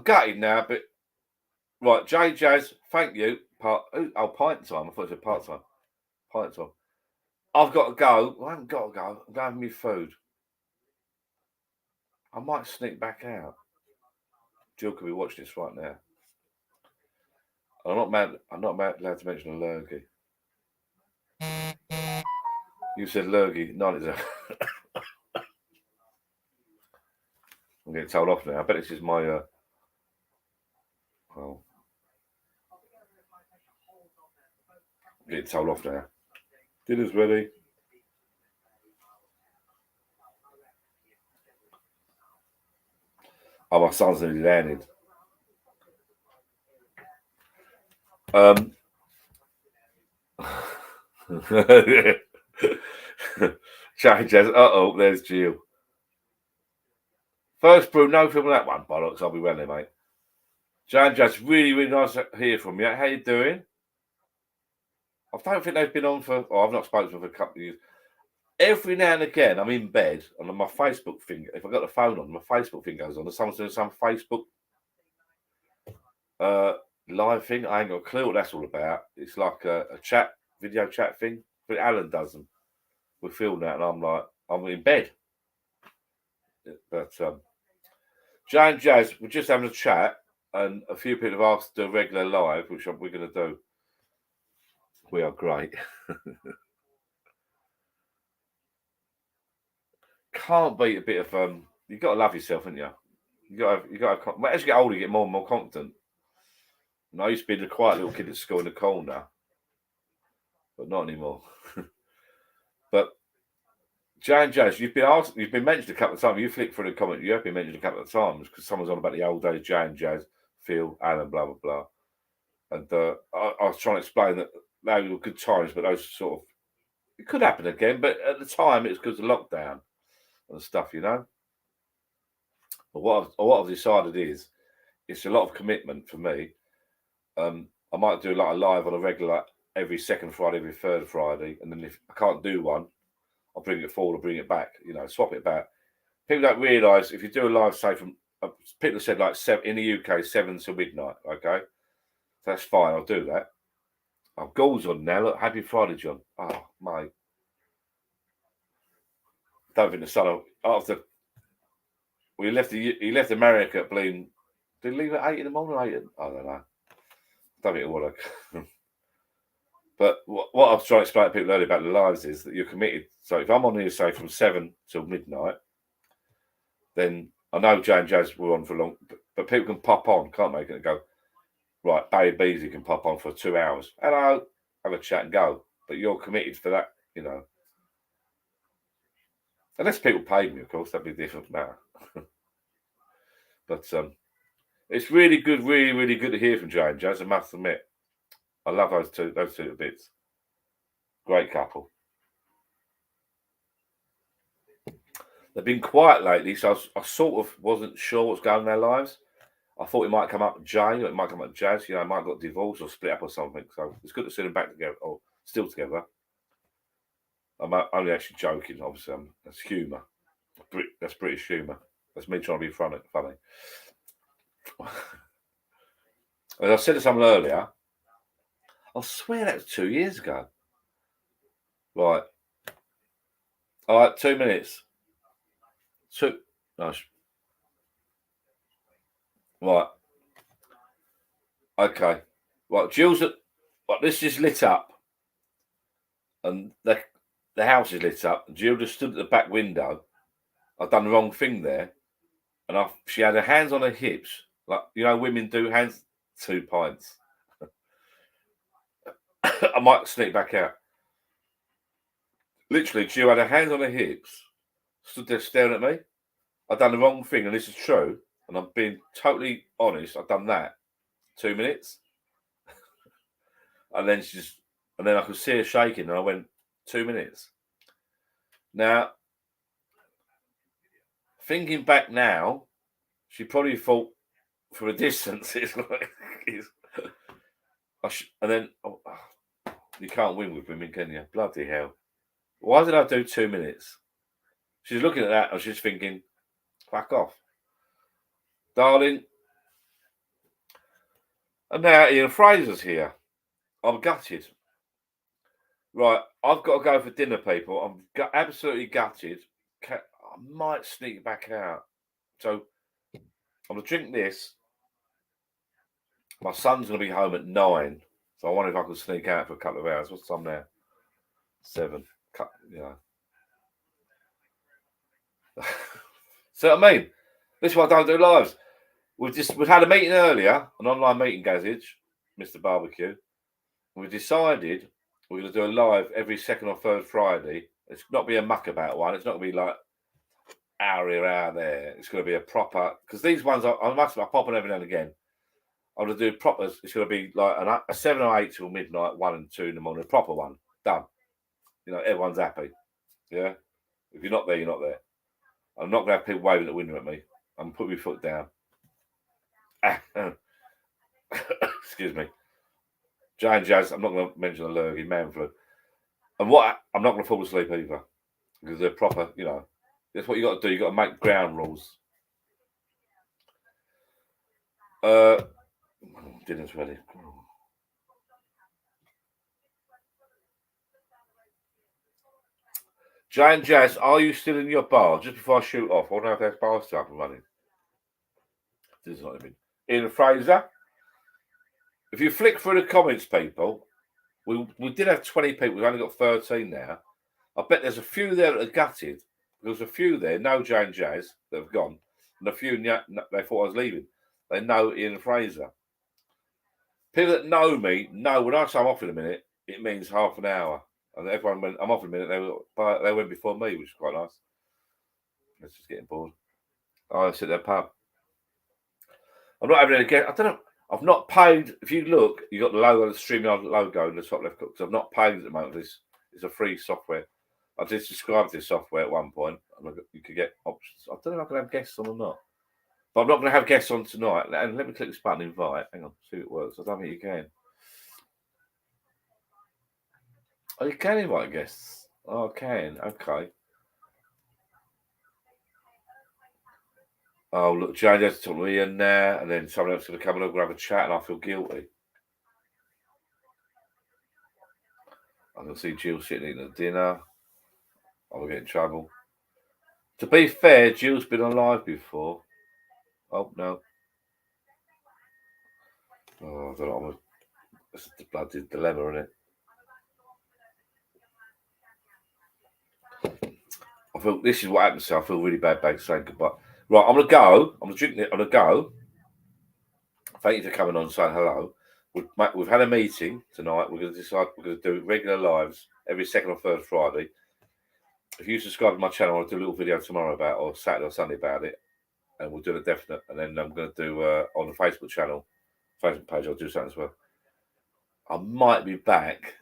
gutted now. But right, Jay Jazz, thank you. Pint time. I thought it was part time. Pint time. I've got to go. I haven't got to go. I'm going to have my food. I might sneak back out. Jill could be watching this right now. I'm not allowed to mention a lurgy. You said lurgy. No, it's a. I'm getting told off now. I bet this is my. Well, I'm getting told off now. Dinner's ready. Oh, my son's nearly landed. Change as there's Jill. First brew, no film on that one, bollocks. I'll be well there, mate. Jan Jazz, really, really nice to hear from you. How you doing? I don't think they've been on for. Oh, I've not spoken to them for a couple of years. Every now and again, I'm in bed and on my Facebook thing. If I got the phone on, my Facebook thing goes on. And someone's doing some Facebook live thing. I ain't got a clue what that's all about. It's like a chat, video chat thing. But Alan does them. We film that, and I'm like, I'm in bed. But Jay and Jazz, we're just having a chat, and a few people have asked to do a regular live, which we're going to do. We are great. Can't beat a bit of you got to love yourself, haven't you? You got to. As you get older, you get more and more confident. And I used to be the quiet little kid at school in the corner, but not anymore. But Jay and Jazz, you've been mentioned a couple of times. You flick through the comment, you have been mentioned a couple of times because someone's on about the old days, Jay and Jazz, Phil, Alan, blah blah blah. And I was trying to explain that they were good times, but those sort of it could happen again. But at the time, it was because of lockdown and stuff, you know. But what I've decided is it's a lot of commitment for me. I might do like a live on a regular every second Friday, every third Friday, and then if I can't do one, I'll bring it forward or bring it back. You know, swap it back. People don't realise if you do a live, say from people said like 7 in the UK, 7 till midnight. Okay, that's fine. I'll do that. I've goals on now. Look, happy Friday, John. Oh, mate. Don't think the sun after he left America at did he leave at 8 in the morning or 8? I don't know. Don't think it would have. But what I was trying to explain to people earlier about the lives is that you're committed. So if I'm on here, say from 7 till midnight, then I know Jay and Jazz were on for long, but people can pop on, can't they? And go, right, Barry Beasley can pop on for 2 hours. Hello, have a chat and go. But you're committed for that, you know. Unless people paid me, of course, that'd be a different matter. But it's really good, really, really good to hear from Jay and Jazz, I must admit. I love those two bits. Great couple. They've been quiet lately, so I sort of wasn't sure what's going on in their lives. I thought it might come up Jay, or it might come up Jazz. You know, it might have got divorced or split up or something. So it's good to see them back together, or still together. I'm only actually joking, obviously. That's humour. That's British humour. That's me trying to be funny. As I said to someone earlier, I swear that was 2 years ago. Right. All right, 2 minutes. Nice. Right. Okay. Right, Jill's at. Right, this is lit up, and the house is lit up. Jill just stood at the back window. I've done the wrong thing there, and she had her hands on her hips, like you know women do. Hands 2 pints. I might sneak back out. Literally, Jill had her hands on her hips, stood there staring at me. I've done the wrong thing, and this is true. And I'm being totally honest. I've done that 2 minutes, and then I could see her shaking, and I went 2 minutes. Now, thinking back now, she probably thought from a distance, it's like, and then you can't win with women, can you? Bloody hell! Why did I do 2 minutes? She's looking at that, and she's thinking, "Fuck off, darling." And now Ian Fraser's here. I'm gutted. Right, I've got to go for dinner, people. I'm absolutely gutted. I might sneak back out. So I'm going to drink this. My son's going to be home at 9. So I wonder if I could sneak out for a couple of hours. What's the time now? 7. So I mean, this is why I don't do lives. We've had a meeting earlier, an online meeting, Gazage, Mr. Barbecue. We decided we're going to do a live every second or third Friday. It's not be a muckabout one. It's not going to be like hour here, hour there. It's going to be a proper, because these ones I pop on every now and again. I'm going to do proper. It's going to be like a 7 or 8 till midnight, 1 and 2 in the morning. A proper one, done. You know, everyone's happy. Yeah. If you're not there, you're not there. I'm not going to have people waving at the window at me. I'm putting my foot down. Excuse me. Jane Jazz, I'm not going to mention the lurgy, man flu. And I'm not going to fall asleep either. Because they're proper, you know. That's what you got to do. You got to make ground rules. Dinner's ready. Jane Jazz, are you still in your bar? Just before I shoot off, I want to know if there's bars still up and running. This is not even. Ian Fraser. If you flick through the comments, people, we did have 20 people. We've only got 13 now. I bet there's a few there that are gutted. There's a few there, no Jane Jazz, that have gone. And a few, they thought I was leaving. They know Ian Fraser. People that know me know when I say I'm off in a minute, it means half an hour. And everyone went, I'm off in a minute. They went before me, which is quite nice. It's just getting bored. I sit at the pub. I'm not having it again. I don't know. I've not paid. If you look, you got the logo, the StreamYard logo in the top left corner. I've not paid at the moment. This is a free software. I did subscribe to this software at one point, and you could get options. I don't know if I can have guests on or not, but I'm not going to have guests on tonight. And let me click this button, invite. Hang on, see if it works. I don't think you can. Oh, you can invite guests. Oh, I can. Okay. Oh, look, Jane has to talk to Ian there, and then someone else is going to come and we'll have a chat, and I feel guilty. I can see Jill sitting eating at dinner. I will get in trouble. To be fair, Jill's been on live before. Oh, no. Oh, I don't know. It's a bloody dilemma, isn't it? I feel this is what happens. So I feel really bad saying goodbye. Right, I'm gonna go. I'm gonna drink it. I'm gonna go. Thank you for coming on and saying hello. We've had a meeting tonight. We're gonna decide we're gonna do regular lives every second or third Friday. If you subscribe to my channel, I'll do a little video tomorrow or Saturday or Sunday about it, and we'll do a definite. And then I'm gonna do on the Facebook channel, Facebook page. I'll do something as well. I might be back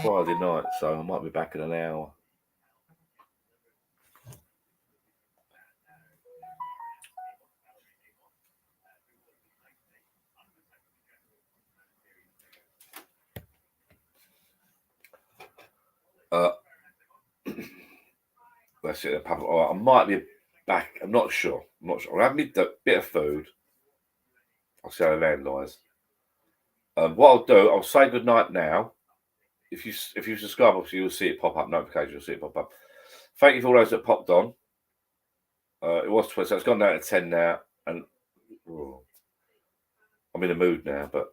Friday night, so I might be back in an hour. That's it. I might be back. I'm not sure. I'll have me a bit of food. I'll see how the land lies. What I'll do, I'll say good night now. If you subscribe, obviously you'll see it pop up. Notifications, you'll see it pop up. Thank you for all those that popped on. It was 20, so it's gone down to 10 now, and I'm in the mood now. But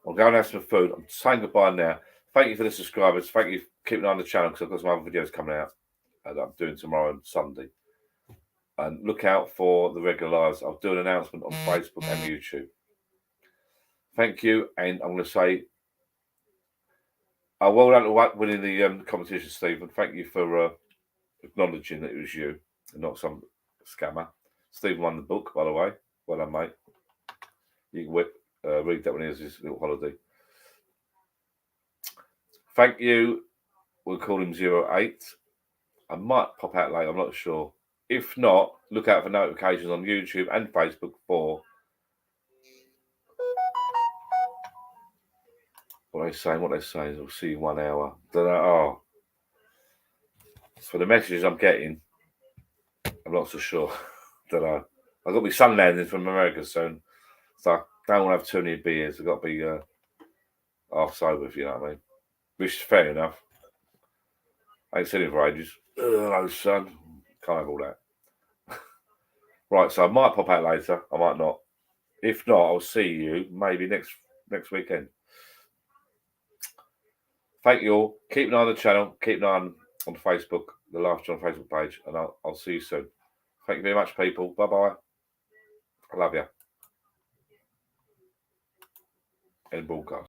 I'm going to have some food. I'm saying goodbye now. Thank you for the subscribers. Thank you for keeping an eye on the channel because I've got some other videos coming out that I'm doing tomorrow and Sunday. And look out for the regular lives. I'll do an announcement on Facebook and YouTube. Thank you, and I'm going to say, well done to winning the competition, Stephen. Thank you for acknowledging that it was you and not some scammer. Stephen won the book, by the way. Well done, mate. You can read that when he has his little holiday. Thank you. We'll call him 08. I might pop out later. I'm not sure. If not, look out for notifications on YouTube and Facebook for what they saying. We'll see you in 1 hour. Don't know. Oh, for the messages I'm getting, I'm not so sure. Don't know. I've got my son landing from America soon, so I don't want to have too many beers. I've got to be half sober, if you know what I mean. Which is fair enough. I ain't seen him for ages. Hello, son. Can't have all that. Right, so I might pop out later. I might not. If not, I'll see you maybe next weekend. Thank you all. Keep an eye on the channel. Keep an eye on Facebook, the Life John Facebook page, and I'll see you soon. Thank you very much, people. Bye-bye. I love you. End broadcast.